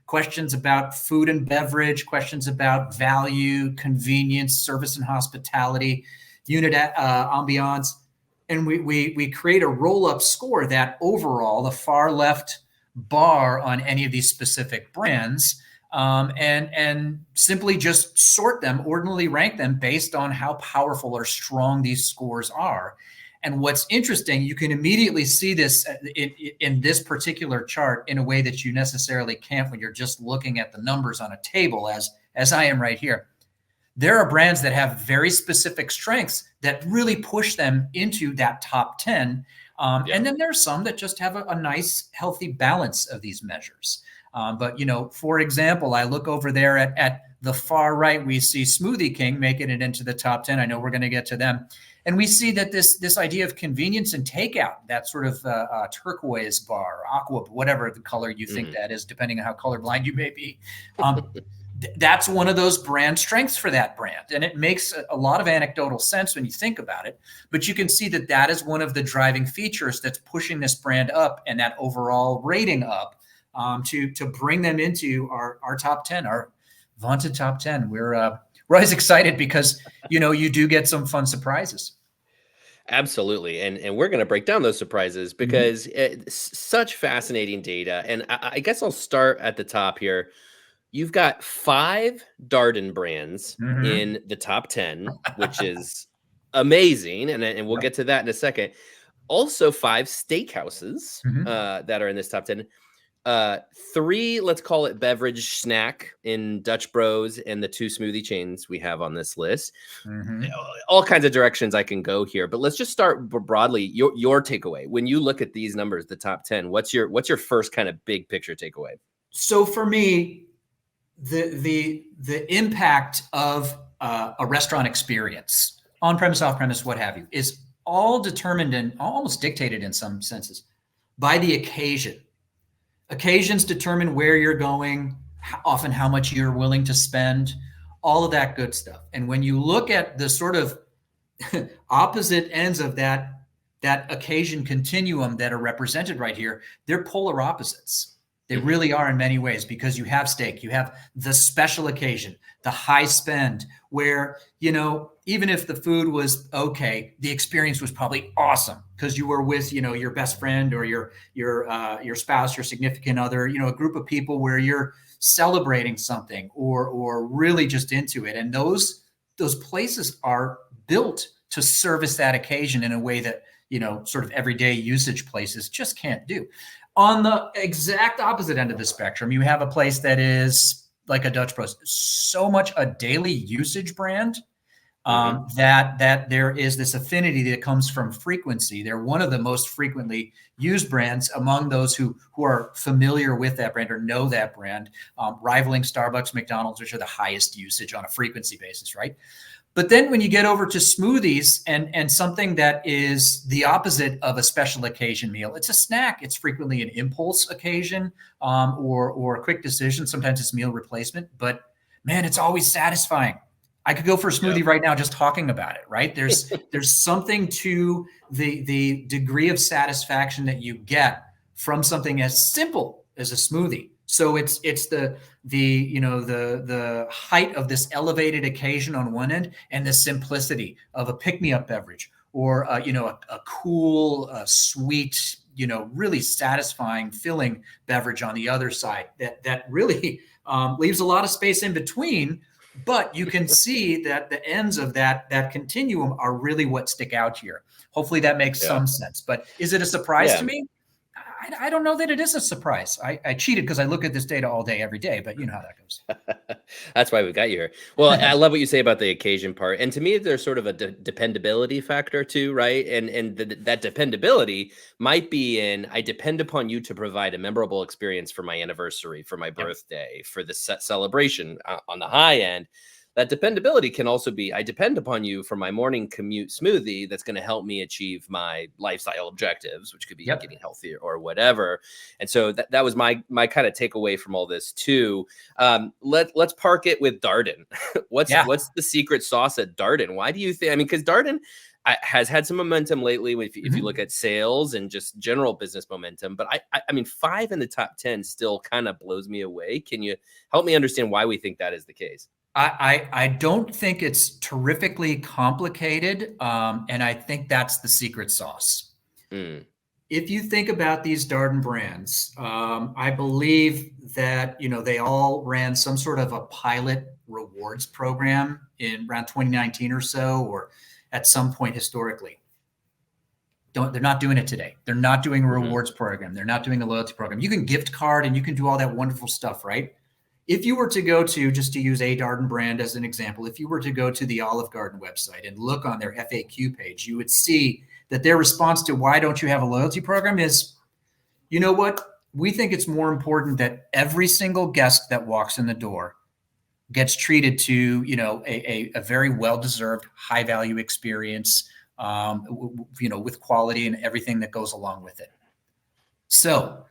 S4: questions about food and beverage, questions about value, convenience, service and hospitality, unit ambiance. And we create a roll-up score that overall, the far left bar on any of these specific brands, and simply just sort them, ordinarily rank them based on how powerful or strong these scores are. And what's interesting, you can immediately see this in this particular chart in a way that you necessarily can't when you're just looking at the numbers on a table, as I am right here. There are brands that have very specific strengths that really push them into that top 10. And then there's some that just have a nice, healthy balance of these measures. But, for example, I look over there at the far right, we see Smoothie King making it into the top 10. I know we're going to get to them. And we see that this idea of convenience and takeout, that sort of turquoise bar, aqua, whatever the color you think that is, depending on how colorblind you may be. That's one of those brand strengths for that brand. And it makes a lot of anecdotal sense when you think about it. But you can see that is one of the driving features that's pushing this brand up and that overall rating up to bring them into our top 10, our vaunted top 10. We're always excited because, you do get some fun surprises.
S2: Absolutely. And we're going to break down those surprises because it's such fascinating data. And I guess I'll start at the top here. You've got 5 Darden brands in the top 10, which is amazing. And we'll get to that in a second. Also 5 steakhouses that are in this top 10. 3, let's call it beverage snack in Dutch Bros, and the 2 smoothie chains we have on this list. All kinds of directions I can go here, but let's just start broadly. Your takeaway when you look at these numbers, the top 10. What's your first kind of big picture takeaway?
S4: So for me, the impact of a restaurant experience, on-premise, off-premise, what have you, is all determined and almost dictated in some senses by the occasion. Occasions determine where you're going, often how much you're willing to spend, all of that good stuff. And when you look at the sort of opposite ends of that occasion continuum that are represented right here, they're polar opposites. They really are in many ways, because you have steak, you have the special occasion, the high spend, where, even if the food was okay, the experience was probably awesome because you were with, your best friend or your spouse, your significant other, a group of people where you're celebrating something or really just into it. And those places are built to service that occasion in a way that, sort of everyday usage places just can't do. On the exact opposite end of the spectrum, you have a place that is like a Dutch Bros, so much a daily usage brand that there is this affinity that comes from frequency. They're one of the most frequently used brands among those who are familiar with that brand or know that brand, rivaling Starbucks, McDonald's, which are the highest usage on a frequency basis, right? But then when you get over to smoothies and something that is the opposite of a special occasion meal, it's a snack. It's frequently an impulse occasion or a quick decision. Sometimes it's meal replacement, but man, it's always satisfying. I could go for a smoothie right now just talking about it, right? There's something to the degree of satisfaction that you get from something as simple as a smoothie. So it's the height of this elevated occasion on one end and the simplicity of a pick-me-up beverage or a cool, sweet, really satisfying, filling beverage on the other side that really leaves a lot of space in between. But you can see that the ends of that continuum are really what stick out here. Hopefully that makes some sense. But is it a surprise to me? I don't know that it is a surprise. I cheated because I look at this data all day, every day, but you know how that goes.
S2: That's why we got you here. Well, I love what you say about the occasion part. And to me, there's sort of a dependability factor too, right? And that dependability might be in, I depend upon you to provide a memorable experience for my anniversary, for my birthday, for the celebration on the high end. That dependability can also be, I depend upon you for my morning commute smoothie that's going to help me achieve my lifestyle objectives, which could be getting healthier or whatever. And so that was my kind of takeaway from all this too. Let's park it with Darden. What's the secret sauce at Darden? Why do you think? I mean, because Darden has had some momentum lately if you look at sales and just general business momentum. But I mean, 5 in the top 10 still kind of blows me away. Can you help me understand why we think that is the case?
S4: I don't think it's terrifically complicated, and I think that's the secret sauce. If you think about these Darden brands, I believe that they all ran some sort of a pilot rewards program in around 2019 or so, or at some point historically. They're not doing it today. They're not doing a rewards program. They're not doing a loyalty program. You can gift card and you can do all that wonderful stuff, right? If you were to go to, just to use a Darden brand as an example, if you were to go to the Olive Garden website and look on their FAQ page, you would see that their response to why don't you have a loyalty program is, you know what? We think it's more important that every single guest that walks in the door gets treated to, a very well-deserved, high-value experience, with quality and everything that goes along with it. So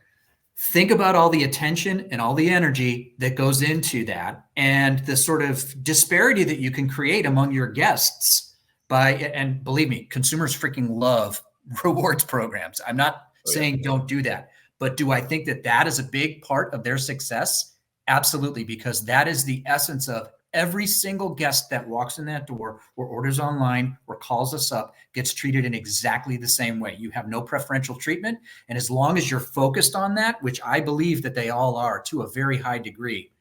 S4: think about all the attention and all the energy that goes into that, and the sort of disparity that you can create among your guests and believe me, consumers freaking love rewards programs. I'm not saying don't do that, but do I think that is a big part of their success? Absolutely, because that is the essence of every single guest that walks in that door or orders online or calls us up gets treated in exactly the same way. You have no preferential treatment. And as long as you're focused on that, which I believe that they all are to a very high degree,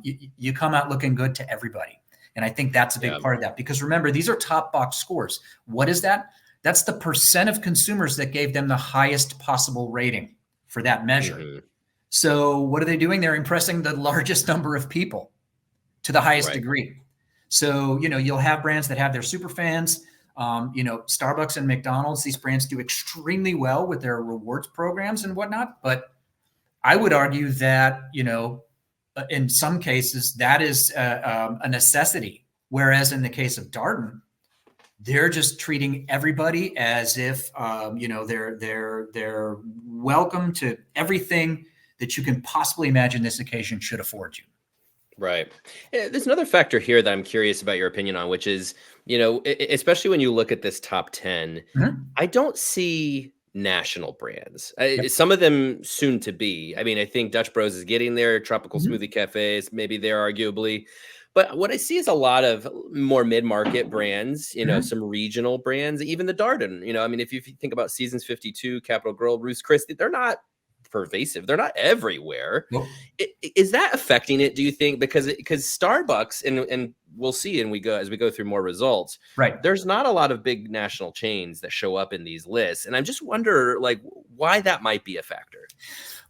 S4: you come out looking good to everybody. And I think that's a big part of that, because remember, these are top box scores. What is that? That's the percent of consumers that gave them the highest possible rating for that measure. Mm-hmm. So what are they doing? They're impressing the largest number of people to the highest degree. So, you'll have brands that have their super fans, Starbucks and McDonald's. These brands do extremely well with their rewards programs and whatnot. But I would argue that, in some cases that is a necessity. Whereas in the case of Darden, they're just treating everybody as if, they're welcome to everything that you can possibly imagine this occasion should afford you.
S2: Right. There's another factor here that I'm curious about your opinion on, which is, especially when you look at this top 10, I don't see national brands. Some of them soon to be. I mean, I think Dutch Bros is getting there, Tropical Smoothie Cafes, maybe they're arguably. But what I see is a lot of more mid-market brands, some regional brands, even the Darden, I mean, if you think about Seasons 52, Capital Grille, Ruth's Chris, they're not pervasive. They're not everywhere. Nope. Is that affecting it, do you think? Because Starbucks, and we'll see as we go through more results, right? There's not a lot of big national chains that show up in these lists. And I'm just wonder why that might be a factor.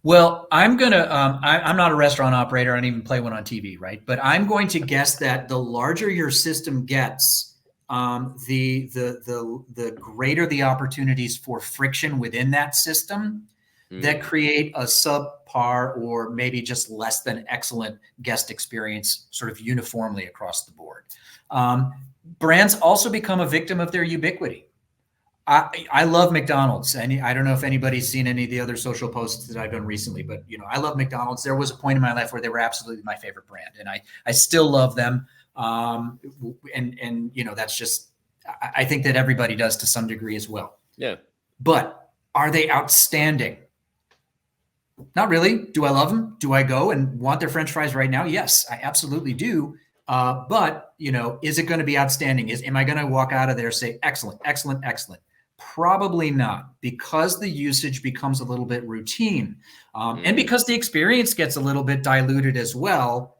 S4: Well, I'm not a restaurant operator. I don't even play one on TV, right? But I'm going to guess that the larger your system gets, the greater the opportunities for friction within that system that create a subpar or maybe just less than excellent guest experience sort of uniformly across the board. Brands also become a victim of their ubiquity. I love McDonald's, and I don't know if anybody's seen any of the other social posts that I've done recently, but I love McDonald's. There was a point in my life where they were absolutely my favorite brand, and I still love them. And that's just, I think that everybody does to some degree as well.
S2: Yeah.
S4: But are they outstanding? Not really. Do I love them? Do I go and want their French fries right now? Yes, I absolutely do. But is it going to be outstanding? Am I going to walk out of there and say, excellent, excellent, excellent? Probably not, because the usage becomes a little bit routine. And because the experience gets a little bit diluted as well,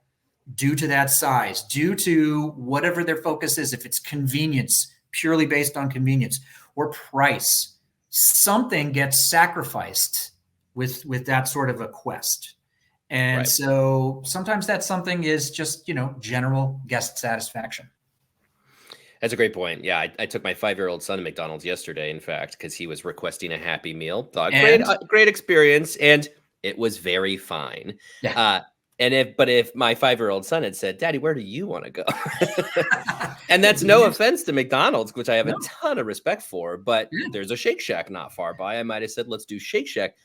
S4: due to that size, due to whatever their focus is, if it's convenience, purely based on convenience, or price, something gets sacrificed with that sort of a quest. And so sometimes that something is just, general guest satisfaction.
S2: That's a great point. Yeah, I took my 5-year-old son to McDonald's yesterday, in fact, because he was requesting a Happy Meal. Thought great experience, and it was very fine. Yeah. If my 5-year-old son had said, "Daddy, where do you want to go?" And that's no offense to McDonald's, which I have a ton of respect for, but there's a Shake Shack not far by. I might have said, "Let's do Shake Shack."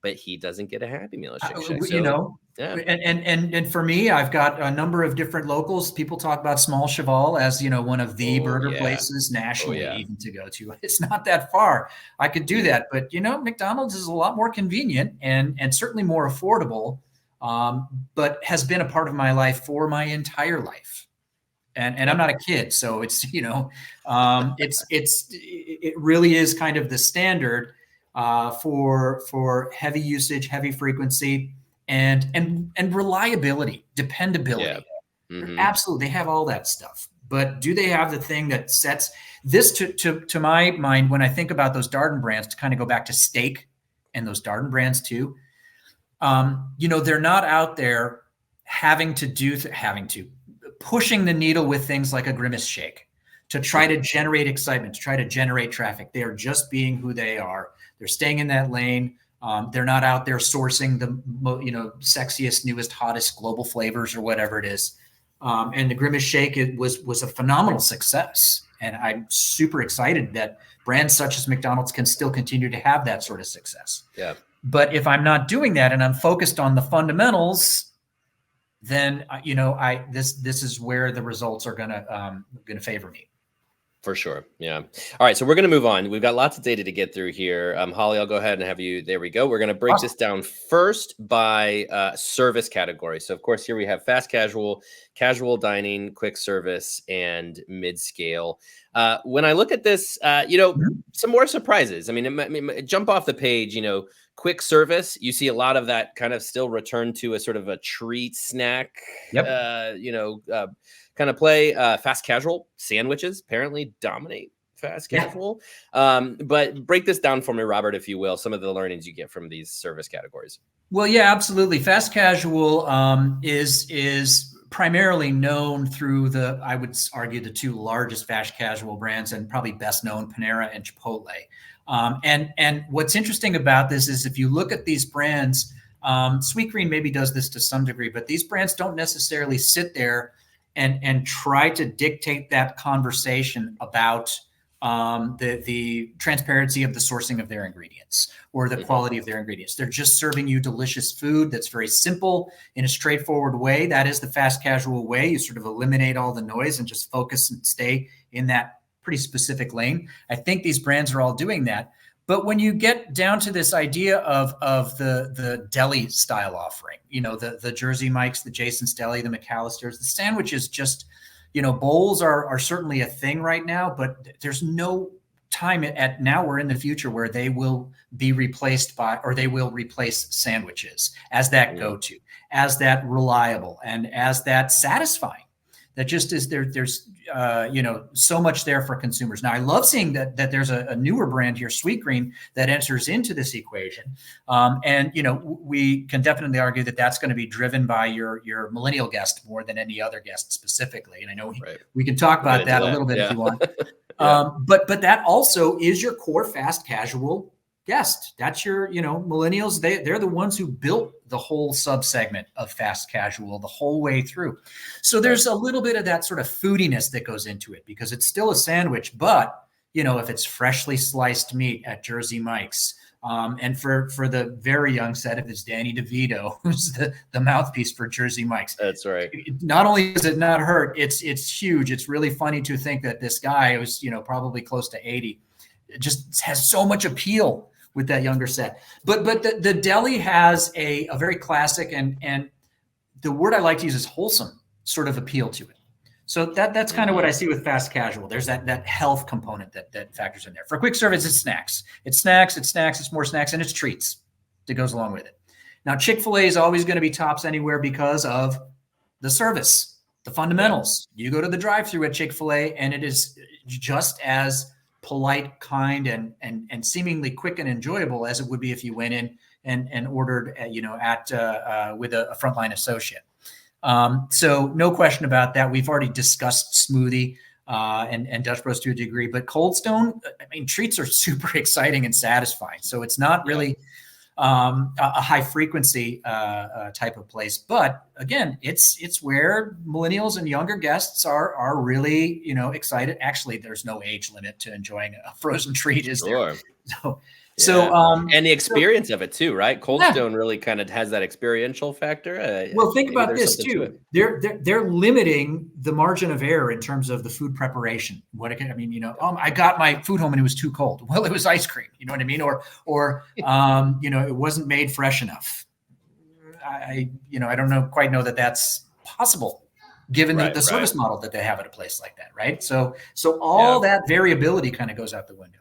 S2: But he doesn't get a Happy Meal at Shake Shack.
S4: Yeah. And for me, I've got a number of different locals. People talk about Small Cheval as, one of the burger places nationally even to go to. It's not that far. I could do that. But, McDonald's is a lot more convenient and certainly more affordable, but has been a part of my life for my entire life. And I'm not a kid. So it's, it really is kind of the standard for heavy usage, heavy frequency, and reliability, dependability. Yeah. Absolutely, they have all that stuff. But do they have the thing that sets this to my mind when I think about those Darden brands, to kind of go back to steak and those Darden brands too? They're not out there pushing the needle with things like a Grimace Shake to try to generate excitement, to try to generate traffic. They are just being who they are. They're staying in that lane. They're not out there sourcing the sexiest, newest, hottest global flavors or whatever it is. And the Grimace Shake was a phenomenal success. And I'm super excited that brands such as McDonald's can still continue to have that sort of success.
S2: Yeah.
S4: But if I'm not doing that and I'm focused on the fundamentals, then this is where the results are gonna favor me.
S2: For sure. Yeah. All right. So we're going to move on. We've got lots of data to get through here. Holly, I'll go ahead and have you. There we go. We're going to break this down first by service category. So, of course, here we have fast casual, casual dining, quick service, and mid-scale. When I look at this, some more surprises. I mean, jump off the page, quick service, you see a lot of that kind of still return to a sort of a treat snack, kind of play. Fast casual sandwiches apparently dominate fast casual. But break this down for me, Robert, if you will, some of the learnings you get from these service categories.
S4: Well, yeah, absolutely. Fast casual is primarily known through I would argue, the two largest fast casual brands, and probably best known, Panera and Chipotle. And what's interesting about this is if you look at these brands, Sweetgreen maybe does this to some degree, but these brands don't necessarily sit there and try to dictate that conversation about the transparency of the sourcing of their ingredients or the quality of their ingredients. They're just serving you delicious food that's very simple in a straightforward way. That is the fast casual way. You sort of eliminate all the noise and just focus and stay in that pretty specific lane. I think these brands are all doing that. But when you get down to this idea of the deli style offering, the Jersey Mike's, the Jason's Deli, the McAllister's, the sandwiches, just, bowls are certainly a thing right now, but there's no time now or in the future where they will be replaced by, or they will replace sandwiches as that go-to, as that reliable, and as that satisfying. That just is there's so much there for consumers. Now, I love seeing that there's a newer brand here, Sweetgreen, that enters into this equation. And we can definitely argue that that's going to be driven by your millennial guest more than any other guest specifically. And I know we can talk about that a little bit if you want. But that also is your core fast casual guest. That's your, millennials. They're the ones who built the whole subsegment of fast casual the whole way through. So there's a little bit of that sort of foodiness that goes into it because it's still a sandwich, but if it's freshly sliced meat at Jersey Mike's, and for the very young set, if it's Danny DeVito, who's the mouthpiece for Jersey Mike's.
S2: That's right.
S4: Not only does it not hurt, it's huge. It's really funny to think that this guy who's, probably close to 80, just has so much appeal with that younger set. But the deli has a very classic and the word I like to use is wholesome sort of appeal to it. So that's kind of what I see with fast casual. There's that health component that factors in there. For quick service, it's snacks. It's more snacks, and it's treats that goes along with it. Now, Chick-fil-A is always going to be tops anywhere because of the service, the fundamentals. You go to the drive-thru at Chick-fil-A, and it is just as polite, kind, and seemingly quick and enjoyable as it would be if you went in and ordered, with a frontline associate. So no question about that. We've already discussed smoothie and Dutch Bros to a degree, but Cold Stone, treats are super exciting and satisfying. So it's not really a high frequency type of place, but again, it's where millennials and younger guests are really, excited. Actually, there's no age limit to enjoying a frozen treat, is there?
S2: And the experience of it too, right? Cold Stone really kind of has that experial factor.
S4: Well, think about this too. They're limiting the margin of error in terms of the food preparation. I got my food home and it was too cold. Well, it was ice cream. You know what I mean? Or it wasn't made fresh enough. I don't quite know that that's possible given the service model that they have at a place like that, right? So all that variability kind of goes out the window.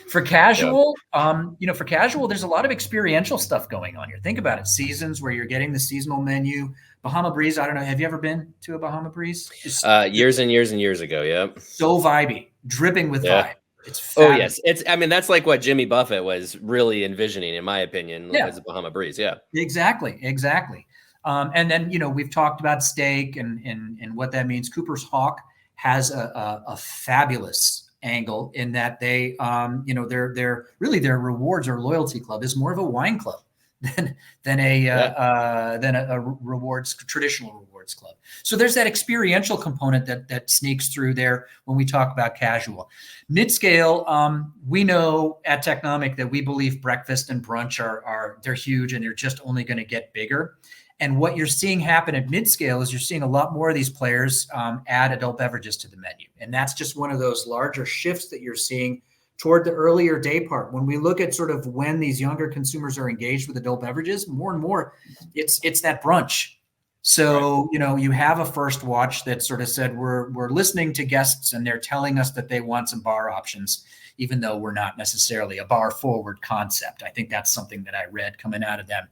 S4: For casual, there's a lot of experiential stuff going on here. Think about it. Seasons where you're getting the seasonal menu. Bahama Breeze. I don't know. Have you ever been to a Bahama Breeze?
S2: Years and years and years ago. Yep.
S4: So vibey, dripping with vibe. It's fabulous.
S2: Yes. That's like what Jimmy Buffett was really envisioning, in my opinion, as a Bahama Breeze. Yeah.
S4: Exactly. And then, we've talked about steak and what that means. Cooper's Hawk has a fabulous angle in that they, their rewards or loyalty club is more of a wine club than a rewards, traditional rewards club. So there's that experiential component that sneaks through there when we talk about casual. Mid-scale, we know at Technomic that we believe breakfast and brunch they're huge and they're just only going to get bigger. And what you're seeing happen at mid-scale is you're seeing a lot more of these players add adult beverages to the menu. And that's just one of those larger shifts that you're seeing toward the earlier day part. When we look at sort of when these younger consumers are engaged with adult beverages, more and more, it's that brunch. So, you have a First Watch that sort of said, we're listening to guests and they're telling us that they want some bar options, even though we're not necessarily a bar forward concept. I think that's something that I read coming out of them.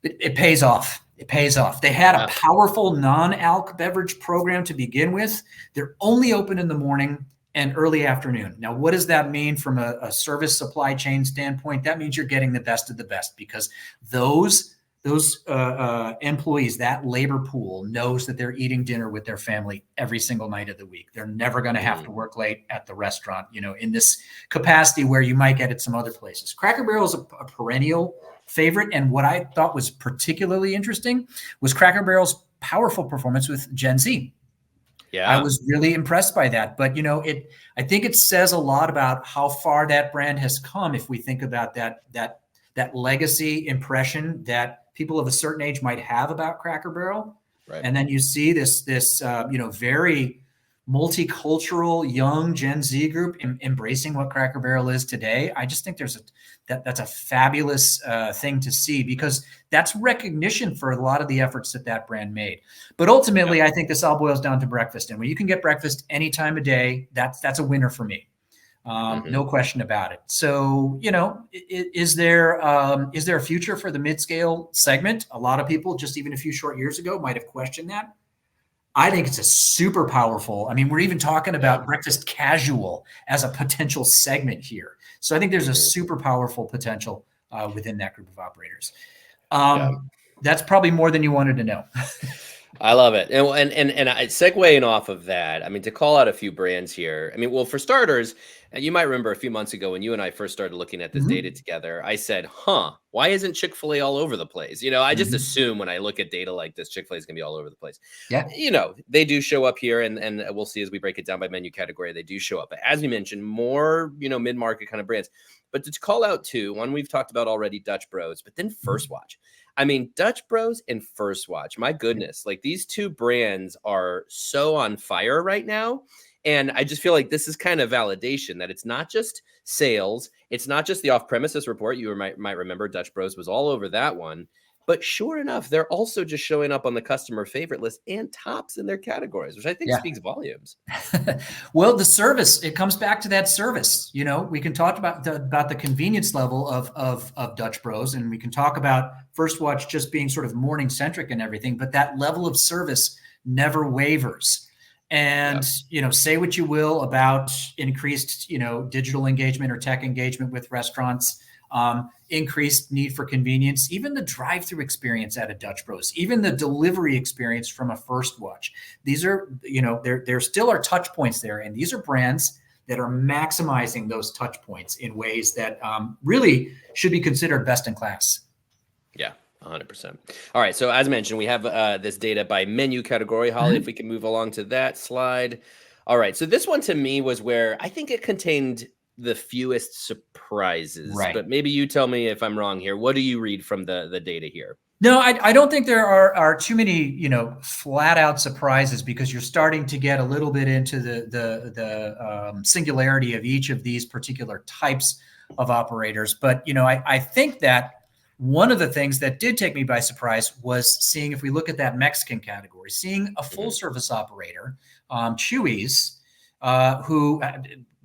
S4: It pays off. It pays off. They had a powerful non-alc beverage program to begin with. They're only open in the morning and early afternoon. Now, what does that mean from a service supply chain standpoint? That means you're getting the best of the best, because those employees, that labor pool, knows that they're eating dinner with their family every single night of the week. They're never going to have to work late at the restaurant, in this capacity where you might get it some other places. Cracker Barrel is a perennial favorite. And what I thought was particularly interesting was Cracker Barrel's powerful performance with Gen Z. Yeah, I was really impressed by that. But, I think it says a lot about how far that brand has come. If we think about that legacy impression that people of a certain age might have about Cracker Barrel. Right. And then you see this very multicultural young Gen Z group embracing what Cracker Barrel is today. I just think that's a fabulous thing to see, because that's recognition for a lot of the efforts that brand made. But ultimately, I think this all boils down to breakfast. And when you can get breakfast any time of day, that's a winner for me. No question about it. So, is there a future for the mid-scale segment? A lot of people just even a few short years ago might have questioned that. I think it's a super powerful. I mean, we're even talking about breakfast casual as a potential segment here. So I think there's a super powerful potential within that group of operators. That's probably more than you wanted to know.
S2: I love it. And segueing off of that, I mean, to call out a few brands here. I mean, well, for starters, you might remember a few months ago when you and I first started looking at this data together, I said, why isn't Chick-fil-A all over the place? I just assume when I look at data like this, Chick-fil-A is going to be all over the place. Yeah. They do show up here, and we'll see as we break it down by menu category, they do show up. But as we mentioned, more, mid-market kind of brands. But to call out two, one we've talked about already, Dutch Bros, but then First Watch. I mean, Dutch Bros and First Watch, my goodness, like these two brands are so on fire right now. And I just feel like this is kind of validation that it's not just sales. It's not just the off-premises report. You might remember Dutch Bros was all over that one. But sure enough, they're also just showing up on the customer favorite list and tops in their categories, which I think speaks volumes.
S4: Well, the service, it comes back to that service. We can talk about the convenience level of Dutch Bros, and we can talk about First Watch just being sort of morning centric and everything, but that level of service never wavers. And, say what you will about increased, digital engagement or tech engagement with restaurants, increased need for convenience, even the drive-through experience at a Dutch Bros, even the delivery experience from a First Watch. These are, there still are touch points there. And these are brands that are maximizing those touch points in ways that really should be considered best in class.
S2: Yeah. 100%. All right. So as mentioned, we have this data by menu category. Holly, if we can move along to that slide. All right. So this one to me was where I think it contained the fewest surprises, but maybe you tell me if I'm wrong here. What do you read from the data here?
S4: No, I don't think there are too many, flat out surprises, because you're starting to get a little bit into the singularity of each of these particular types of operators. But, I think that one of the things that did take me by surprise was seeing, if we look at that Mexican category, seeing a full service operator, Chuy's, who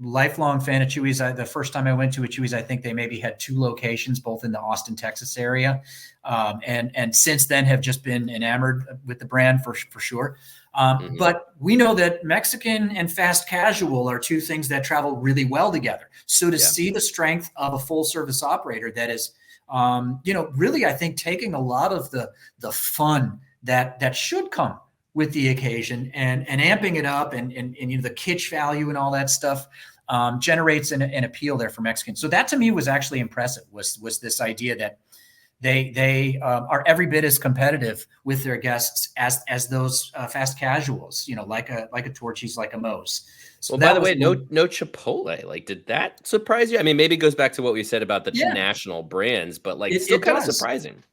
S4: lifelong fan of Chuy's. The first time I went to a Chuy's, I think they maybe had 2 locations, both in the Austin, Texas area. And since then have just been enamored with the brand for sure. But we know that Mexican and fast casual are 2 things that travel really well together. So to see the strength of a full service operator that is, really, I think, taking a lot of the fun that should come with the occasion and amping it up and the kitsch value and all that stuff. generates an appeal there for Mexicans. So that to me was actually impressive, was this idea that they are every bit as competitive with their guests as those fast casuals, like a Torchy's, like a Moe's. So
S2: well, by the way, no Chipotle. Like, did that surprise you? I mean, maybe it goes back to what we said about the national brands, but like, still kind of surprising.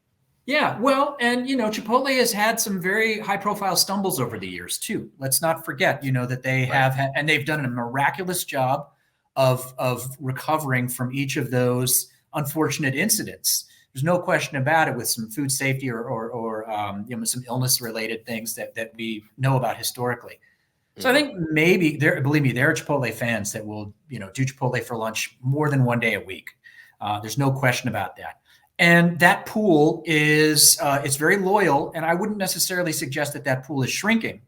S4: Yeah, well, and Chipotle has had some very high-profile stumbles over the years too. Let's not forget, that they have had, and they've done a miraculous job of recovering from each of those unfortunate incidents. There's no question about it, with some food safety or some illness-related things that we know about historically. So I think maybe believe me, there are Chipotle fans that will do Chipotle for lunch more than one day a week. There's no question about that. And that pool is it's very loyal, and I wouldn't necessarily suggest that pool is shrinking.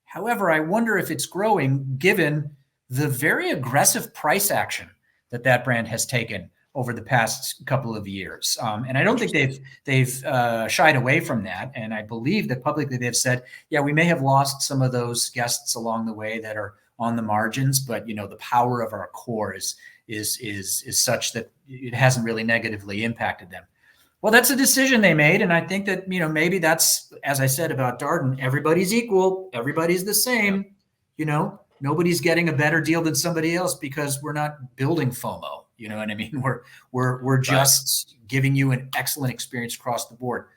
S4: However, I wonder if it's growing given the very aggressive price action that brand has taken over the past couple of years. And I don't think they've shied away from that. And I believe that publicly they've said, yeah, we may have lost some of those guests along the way that are on the margins, but the power of our core is such that it hasn't really negatively impacted them. Well, that's a decision they made. And I think that, maybe that's, as I said about Darden, everybody's equal. Everybody's the same. Nobody's getting a better deal than somebody else because we're not building FOMO. You know what I mean? We're just giving you an excellent experience across the board.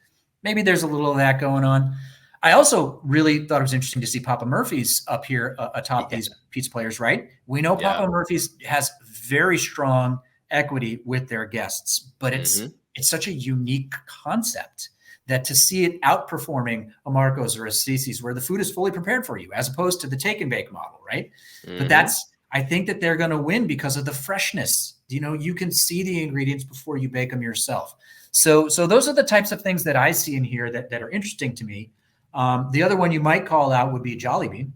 S4: Maybe there's a little of that going on. I also really thought it was interesting to see Papa Murphy's up here atop these pizza players, right? We know Papa Murphy's has very strong equity with their guests, but it's such a unique concept that to see it outperforming a Marco's or a Cici's, where the food is fully prepared for you, as opposed to the take and bake model, right? But I think that they're going to win because of the freshness. You can see the ingredients before you bake them yourself. So those are the types of things that I see in here that are interesting to me. The other one you might call out would be Jollibee.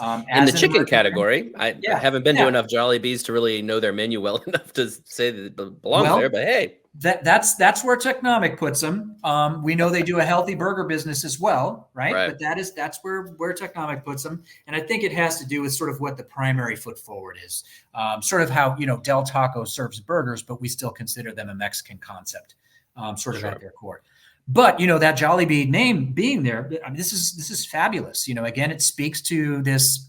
S2: In the chicken category, I haven't been to enough Jollibees to really know their menu well enough to say that it belongs there, but hey.
S4: That's where Technomic puts them. We know they do a healthy burger business as well, right? But that's where Technomic puts them. And I think it has to do with sort of what the primary foot forward is. Sort of how, Del Taco serves burgers, but we still consider them a Mexican concept, sort of at their core. But, that Jollibee name being there, I mean, this is fabulous. Again, it speaks to this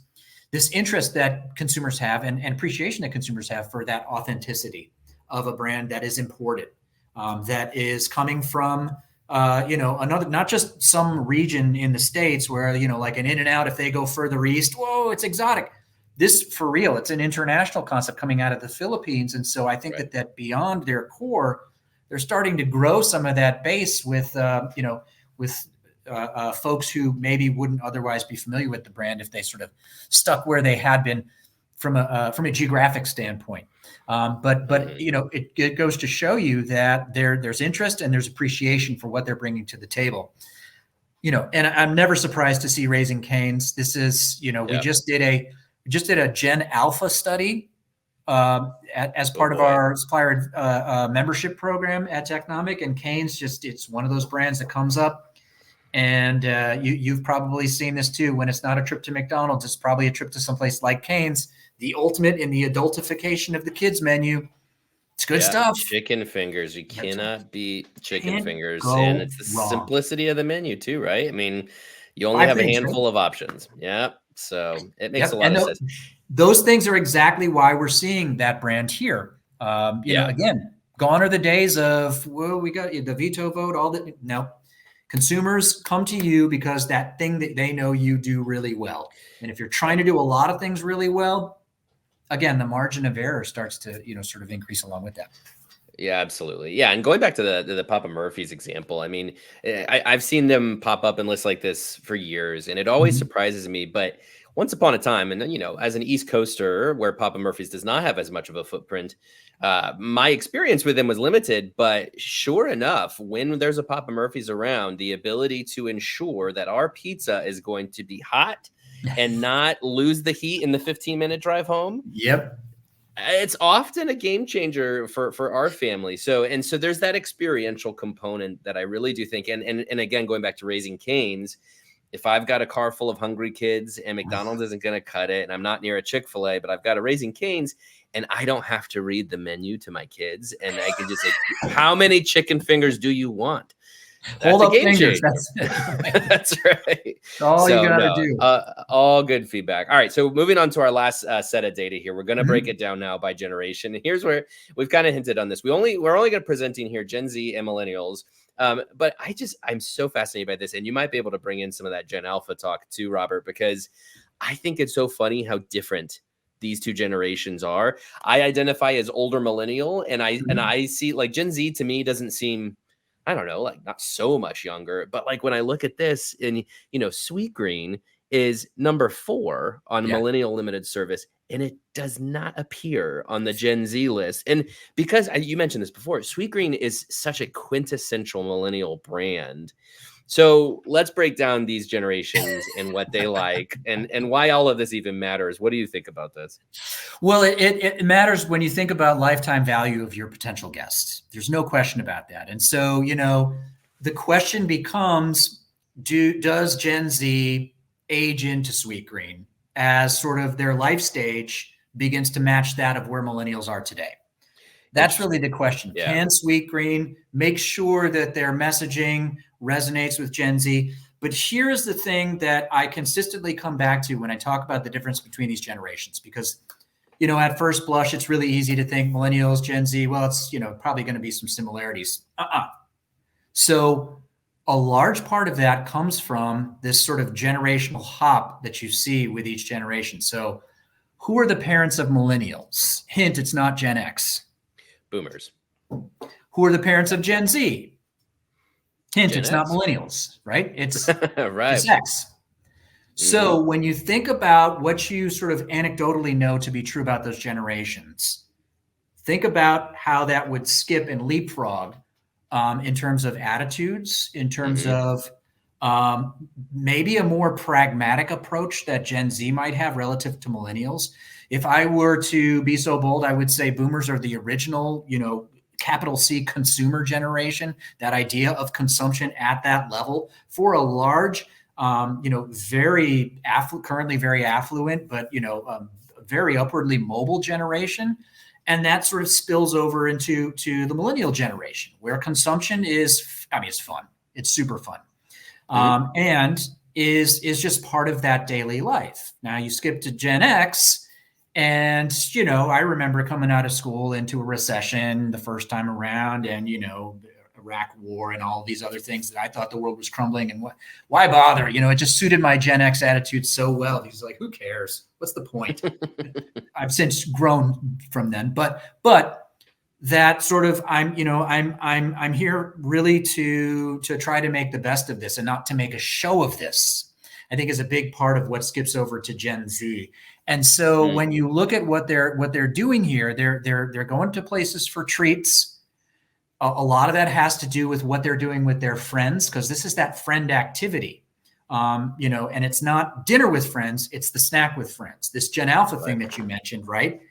S4: interest that consumers have and appreciation that consumers have for that authenticity of a brand that is imported, that is coming from, another, not just some region in the States where, like an In-N-Out, if they go further east, whoa, it's exotic. This, for real, it's an international concept coming out of the Philippines. And so I think that beyond their core, they're starting to grow some of that base with folks who maybe wouldn't otherwise be familiar with the brand if they sort of stuck where they had been from a geographic standpoint. But it goes to show you that there's interest and there's appreciation for what they're bringing to the table. And I'm never surprised to see Raising Cane's. This is, we just did a Gen Alpha study as part of our supplier membership program at Technomic, and Cane's it's one of those brands that comes up, and you've probably seen this too. When it's not a trip to McDonald's, it's probably a trip to someplace like Cane's, the ultimate in the adultification of the kids menu. It's good stuff.
S2: Chicken fingers. You cannot beat chicken fingers, and it's the simplicity of the menu too, right? I mean, you only have a handful of options. Yeah, so it makes a lot of sense.
S4: Those things are exactly why we're seeing that brand here. Again, gone are the days of, well, we got the veto vote, all that. No, consumers come to you because that thing that they know you do really well. And if you're trying to do a lot of things really well, again, the margin of error starts to, sort of increase along with that.
S2: Yeah, absolutely. Yeah. And going back to the Papa Murphy's example, I mean, I've seen them pop up in lists like this for years, and it always surprises me. But once upon a time, and as an East Coaster where Papa Murphy's does not have as much of a footprint, my experience with them was limited. But sure enough, when there's a Papa Murphy's around, the ability to ensure that our pizza is going to be hot and not lose the heat in the 15-minute drive home.
S4: Yep.
S2: It's often a game changer for our family. So there's that experiential component that I really do think. And again, going back to Raising Cane's, if I've got a car full of hungry kids and McDonald's isn't going to cut it, and I'm not near a Chick-fil-A, but I've got a Raising Cane's, and I don't have to read the menu to my kids, and I can just say, how many chicken fingers do you want? That's
S4: Hold
S2: a
S4: up
S2: game
S4: fingers.
S2: changer.
S4: That's it.
S2: That's right.
S4: All you gotta do.
S2: All good feedback. All right, so moving on to our last set of data here. We're going to break it down now by generation. And here's where we've kind of hinted on this. We're only going to presenting here Gen Z and millennials. But I'm so fascinated by this, and you might be able to bring in some of that Gen Alpha talk too, Robert, because I think it's so funny how different these two generations are. I identify as older millennial, and I see like Gen Z to me doesn't seem, I don't know, like not so much younger, but like when I look at this, and Sweet Green is number 4 on millennial limited service, and it does not appear on the Gen Z list. And because you mentioned this before, Sweet Green is such a quintessential millennial brand. So let's break down these generations and what they like and why all of this even matters. What do you think about this?
S4: Well, it matters when you think about lifetime value of your potential guests. There's no question about that. And so, the question becomes, does Gen Z age into Sweet Green as sort of their life stage begins to match that of where millennials are today? That's really the question. Yeah. Can Sweet Green make sure that their messaging resonates with Gen Z? But here's the thing that I consistently come back to when I talk about the difference between these generations, because, at first blush, it's really easy to think millennials, Gen Z, well, it's, probably going to be some similarities. So a large part of that comes from this sort of generational hop that you see with each generation. So who are the parents of millennials? Hint, it's not Gen X.
S2: Boomers.
S4: Who are the parents of Gen Z? Hint,
S2: Gen
S4: it's
S2: X.
S4: Not millennials, right? It's
S2: right.
S4: It's X. So when you think about what you sort of anecdotally know to be true about those generations, think about how that would skip and leapfrog in terms of attitudes, in terms of maybe a more pragmatic approach that Gen Z might have relative to millennials. If I were to be so bold, I would say boomers are the original, capital C consumer generation, that idea of consumption at that level for a large, very currently very affluent, but, very upwardly mobile generation. And that sort of spills over into the millennial generation, where consumption is, it's fun. It's super fun. And is just part of that daily life. Now you skip to Gen X, and, I remember coming out of school into a recession the first time around, and, Iraq war and all these other things that I thought the world was crumbling, and why bother? It just suited my Gen X attitude so well. He's like, who cares? What's the point? I've since grown from then, but that sort of, I'm here really to try to make the best of this and not to make a show of this, I think is a big part of what skips over to Gen Z. And so when you look at what they're doing here, they're going to places for treats. A lot of that has to do with what they're doing with their friends, because this is that friend activity. And it's not dinner with friends, it's the snack with friends. This Gen Alpha thing that you mentioned, right?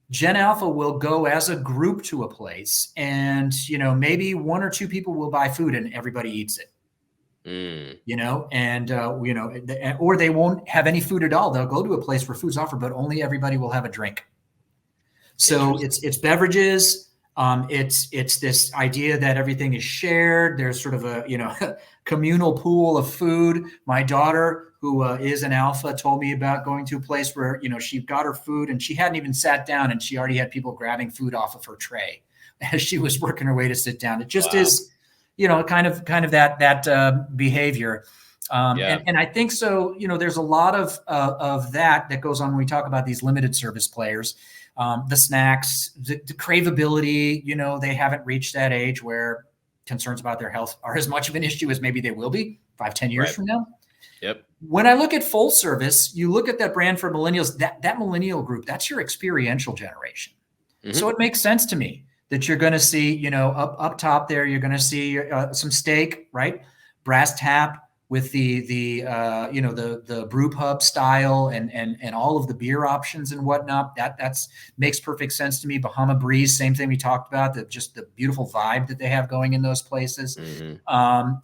S4: Gen Alpha will go as a group to a place, and, maybe 1 or 2 people will buy food and everybody eats it. Or they won't have any food at all. They'll go to a place where food's offered, but only everybody will have a drink. So it's beverages. It's this idea that everything is shared. There's sort of a, communal pool of food. My daughter, who is an alpha, told me about going to a place where, she got her food and she hadn't even sat down, and she already had people grabbing food off of her tray as she was working her way to sit down. It just is, kind of that behavior. And I think so, there's a lot of that goes on when we talk about these limited service players. The snacks, the craveability, they haven't reached that age where concerns about their health are as much of an issue as maybe they will be 5-10 years from now.
S2: Yep.
S4: When I look at full service, you look at that brand for millennials, that millennial group, that's your experiential generation. So it makes sense to me that you're going to see, up top there, you're going to see some steak, right? Brass tap, with the brew pub style and all of the beer options and whatnot. That's makes perfect sense to me. Bahama Breeze, same thing we talked about, just the beautiful vibe that they have going in those places.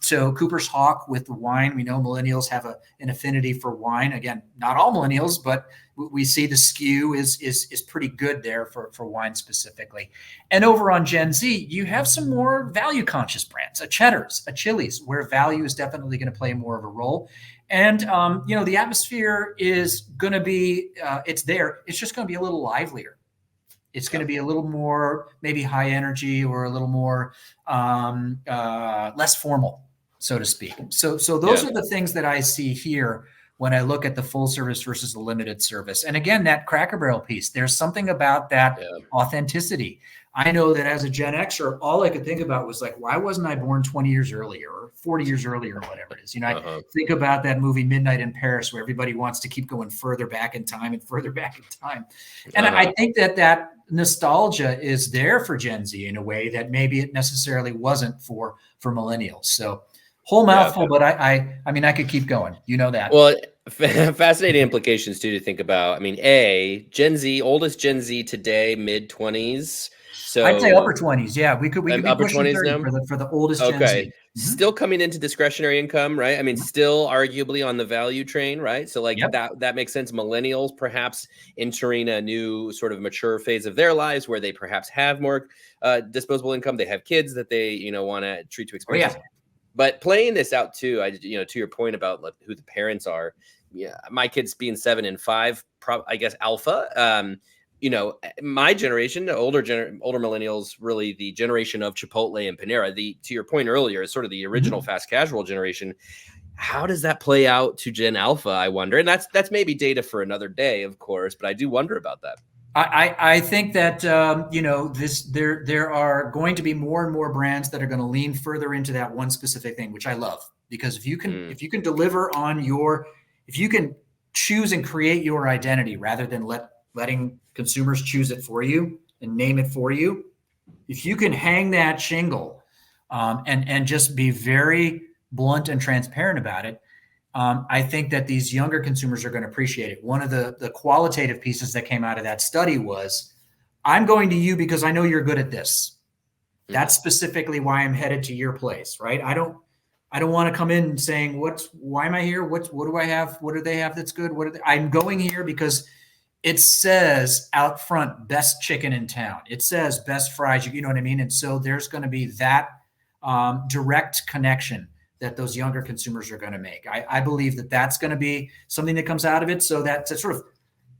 S4: So Cooper's Hawk with the wine, we know millennials have an affinity for wine. Again, not all millennials, but we see the skew is pretty good there for wine specifically. And over on Gen Z, you have some more value conscious brands, a Cheddar's, a Chili's, where value is definitely going to play more of a role. And, the atmosphere is going to be, it's there. It's just going to be a little livelier. It's going to be a little more maybe high energy or a little more less formal, so to speak. So those are the things that I see here when I look at the full service versus the limited service. And again, that Cracker Barrel piece, there's something about that authenticity. I know that as a Gen Xer, all I could think about was like, why wasn't I born 20 years earlier or 40 years earlier or whatever it is? I think about that movie Midnight in Paris, where everybody wants to keep going further back in time and further back in time. And I think that nostalgia is there for Gen Z in a way that maybe it necessarily wasn't for millennials. So whole mouthful, but I mean, I could keep going. You know that.
S2: Well, fascinating implications too to think about. I mean, oldest Gen Z today, mid-20s. So
S4: I'd say upper 20s. Yeah, we could be
S2: upper
S4: pushing
S2: 20s
S4: 30
S2: now
S4: for the oldest Gen Z.
S2: Still coming into discretionary income, right? I mean, still arguably on the value train, right? So like that makes sense. Millennials perhaps entering a new sort of mature phase of their lives where they perhaps have more disposable income. They have kids that they want to treat to experiences. But playing this out too, to your point about who the parents are, my kids being 7 and 5, I guess alpha. My generation, older millennials, really the generation of Chipotle and Panera. To your point earlier, is sort of the original fast casual generation. How does that play out to Gen Alpha? I wonder, and that's maybe data for another day, of course. But I do wonder about that.
S4: I think that there are going to be more and more brands that are going to lean further into that one specific thing, which I love, because if you can deliver on if you can choose and create your identity rather than letting consumers choose it for you and name it for you, if you can hang that shingle and just be very blunt and transparent about it, I think that these younger consumers are going to appreciate it. One of the qualitative pieces that came out of that study was, I'm going to you because I know you're good at this. That's specifically why I'm headed to your place, right? I don't want to come in saying, why am I here? What do I have? What do they have that's good? I'm going here because it says out front, best chicken in town. It says best fries, you know what I mean? And so there's going to be that direct connection that those younger consumers are going to make. I believe that that's going to be something that comes out of it. So that to sort of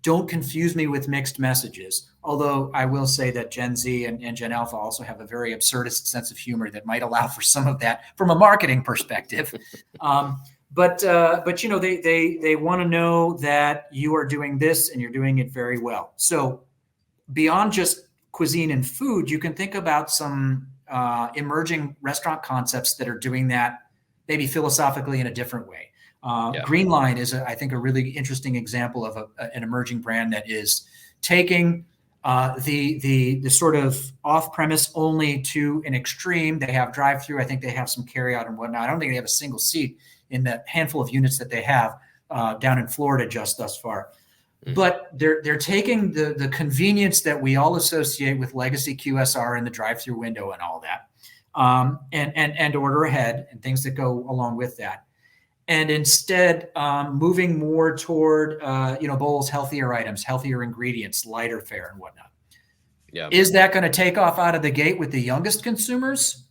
S4: don't confuse me with mixed messages. Although I will say that Gen Z and Gen Alpha also have a very absurdist sense of humor that might allow for some of that from a marketing perspective. But they want to know that you are doing this and you're doing it very well. So beyond just cuisine and food, you can think about some emerging restaurant concepts that are doing that maybe philosophically in a different way. Green Line is, I think, a really interesting example of an emerging brand that is taking the sort of off-premise only to an extreme. They have drive-through. I think they have some carry-out and whatnot. I don't think they have a single seat in the handful of units that they have down in Florida just thus far. But they're taking the convenience that we all associate with legacy QSR in the drive-through window and all that, and order ahead and things that go along with that. And instead moving more toward, bowls, healthier items, healthier ingredients, lighter fare and whatnot. Yeah. Is that going to take off out of the gate with the youngest consumers?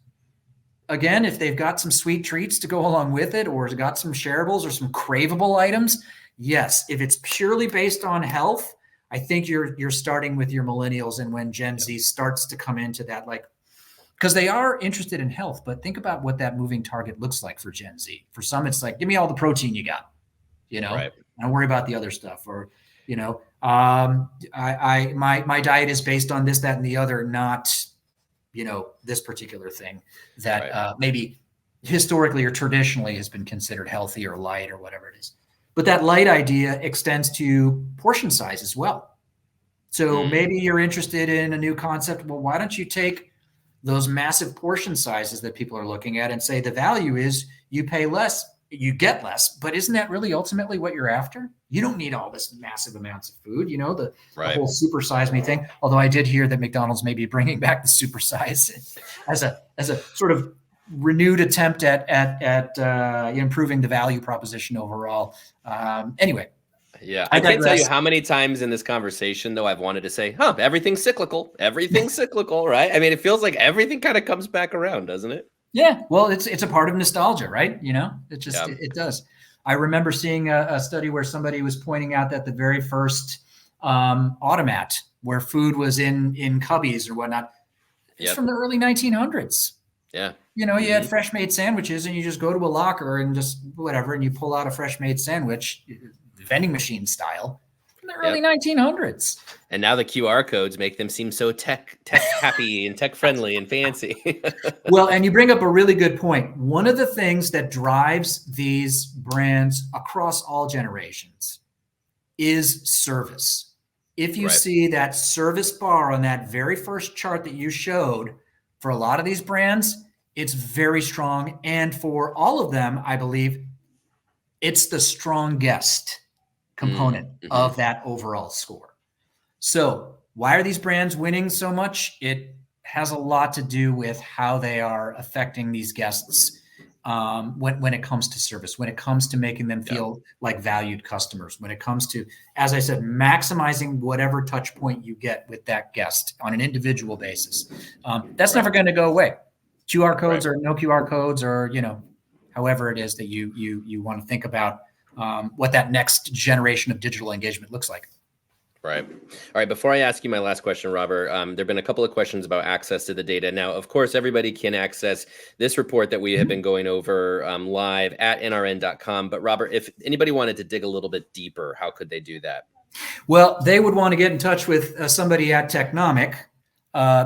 S4: Again, if they've got some sweet treats to go along with it, or has got some shareables or some craveable items, yes. If it's purely based on health, I think you're starting with your millennials, and when Gen Z starts to come into that, because they are interested in health, but think about what that moving target looks like for Gen Z. For some, it's like, give me all the protein you got, right. Don't worry about the other stuff. Or, my diet is based on this, that, and the other, not, this particular thing that maybe historically or traditionally has been considered healthy or light or whatever it is. But that light idea extends to portion size as well. So maybe you're interested in a new concept. Well, why don't you take those massive portion sizes that people are looking at and say the value is you pay less, you get less, but isn't that really ultimately what you're after? You don't need all this massive amounts of food, the whole supersize me thing. Although I did hear that McDonald's may be bringing back the supersize as a sort of renewed attempt at improving the value proposition overall. Anyway.
S2: Yeah, I can't tell you how many times in this conversation, though, I've wanted to say, everything's cyclical. Everything's cyclical, right? I mean, it feels like everything kind of comes back around, doesn't it?
S4: Yeah, well, it's a part of nostalgia, right? It does. I remember seeing a study where somebody was pointing out that the very first automat where food was in cubbies or whatnot is from the early 1900s.
S2: Yeah.
S4: You had fresh made sandwiches and you just go to a locker and just whatever, and you pull out a fresh made sandwich, vending machine style, from the early 1900s.
S2: And now the QR codes make them seem so tech happy and tech friendly and fancy.
S4: Well, and you bring up a really good point. One of the things that drives these brands across all generations is service. If you see that service bar on that very first chart that you showed, for a lot of these brands, it's very strong. And for all of them, I believe it's the strongest component of that overall score. So why are these brands winning so much? It has a lot to do with how they are affecting these guests when it comes to service, when it comes to making them feel like valued customers, when it comes to, as I said, maximizing whatever touch point you get with that guest on an individual basis. That's never going to go away. QR codes or no QR codes, or however it is that you want to think about what that next generation of digital engagement looks like.
S2: Right. All right. Before I ask you my last question, Robert, there have been a couple of questions about access to the data. Now, of course, everybody can access this report that we have been going over live at nrn.com. But Robert, if anybody wanted to dig a little bit deeper, how could they do that?
S4: Well, they would want to get in touch with somebody at Technomic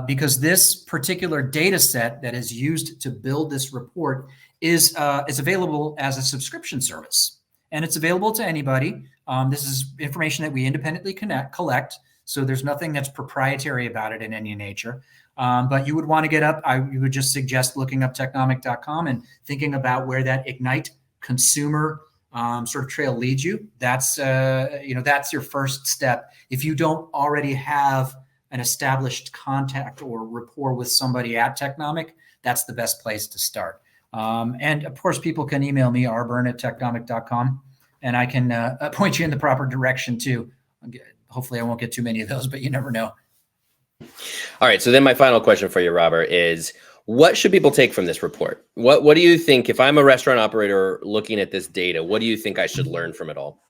S4: because this particular data set that is used to build this report is available as a subscription service. And it's available to anybody. This is information that we independently collect. So there's nothing that's proprietary about it in any nature. But you would want to get up. You would just suggest looking up technomic.com and thinking about where that Ignite consumer sort of trail leads you. That's that's your first step. If you don't already have an established contact or rapport with somebody at Technomic, that's the best place to start. And of course, people can email me, rburn@technomic.com, and I can point you in the proper direction too. Hopefully I won't get too many of those, but you never know.
S2: All right. So then my final question for you, Robert, is what should people take from this report? What do you think, if I'm a restaurant operator looking at this data, what do you think I should learn from it all?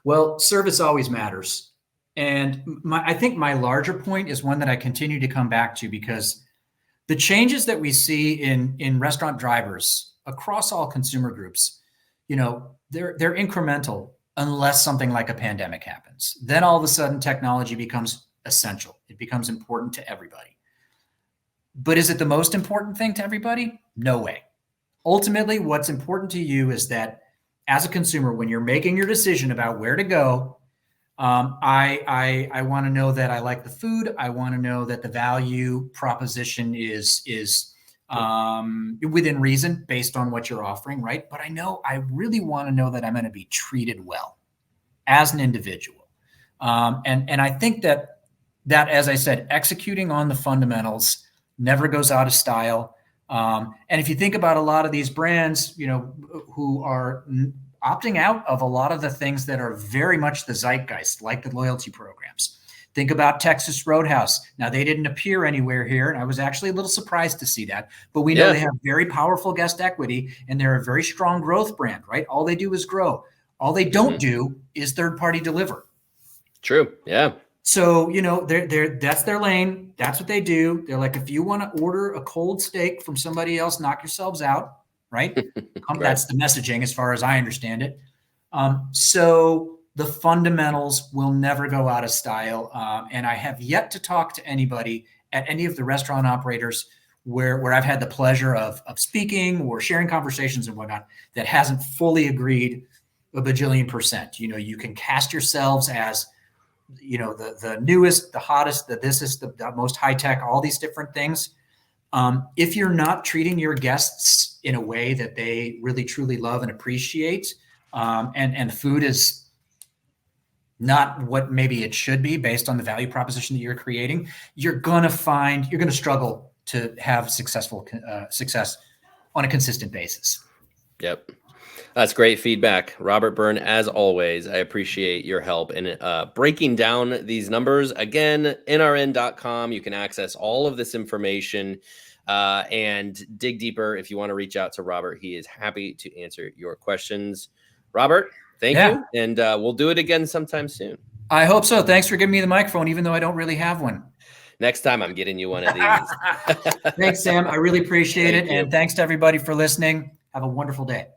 S4: Well, service always matters. And I think my larger point is one that I continue to come back to, because the changes that we see in restaurant drivers across all consumer groups, they're incremental unless something like a pandemic happens. Then all of a sudden technology becomes essential. It becomes important to everybody. But is it the most important thing to everybody? No way. Ultimately, what's important to you is that as a consumer, when you're making your decision about where to go, I want to know that I like the food. I want to know that the value proposition is within reason based on what you're offering, right? But I really want to know that I'm going to be treated well as an individual. And I think that, as I said, executing on the fundamentals never goes out of style. And if you think about a lot of these brands, who are opting out of a lot of the things that are very much the zeitgeist, like the loyalty programs. Think about Texas Roadhouse. Now, they didn't appear anywhere here, and I was actually a little surprised to see that. But we know they have very powerful guest equity, and they're a very strong growth brand, right? All they do is grow. All they don't do is third-party deliver.
S2: True. Yeah.
S4: So, that's their lane. That's what they do. They're like, if you want to order a cold steak from somebody else, knock yourselves out. Right? That's the messaging as far as I understand it. So the fundamentals will never go out of style. And I have yet to talk to anybody at any of the restaurant operators where I've had the pleasure of speaking or sharing conversations and whatnot that hasn't fully agreed a bajillion %. You can cast yourselves as, the newest, the hottest, this is the most high tech, all these different things. If you're not treating your guests in a way that they really truly love and appreciate, and food is not what maybe it should be based on the value proposition that you're creating, you're going to struggle to have success on a consistent basis.
S2: Yep. That's great feedback. Robert Byrne, as always, I appreciate your help in breaking down these numbers. Again, nrn.com, you can access all of this information and dig deeper. If you want to reach out to Robert, he is happy to answer your questions. Robert, thank you. And we'll do it again sometime soon.
S4: I hope so. Thanks for giving me the microphone, even though I don't really have one.
S2: Next time I'm getting you one of these.
S4: Thanks, Sam. I really appreciate it. And thanks to everybody for listening. Have a wonderful day.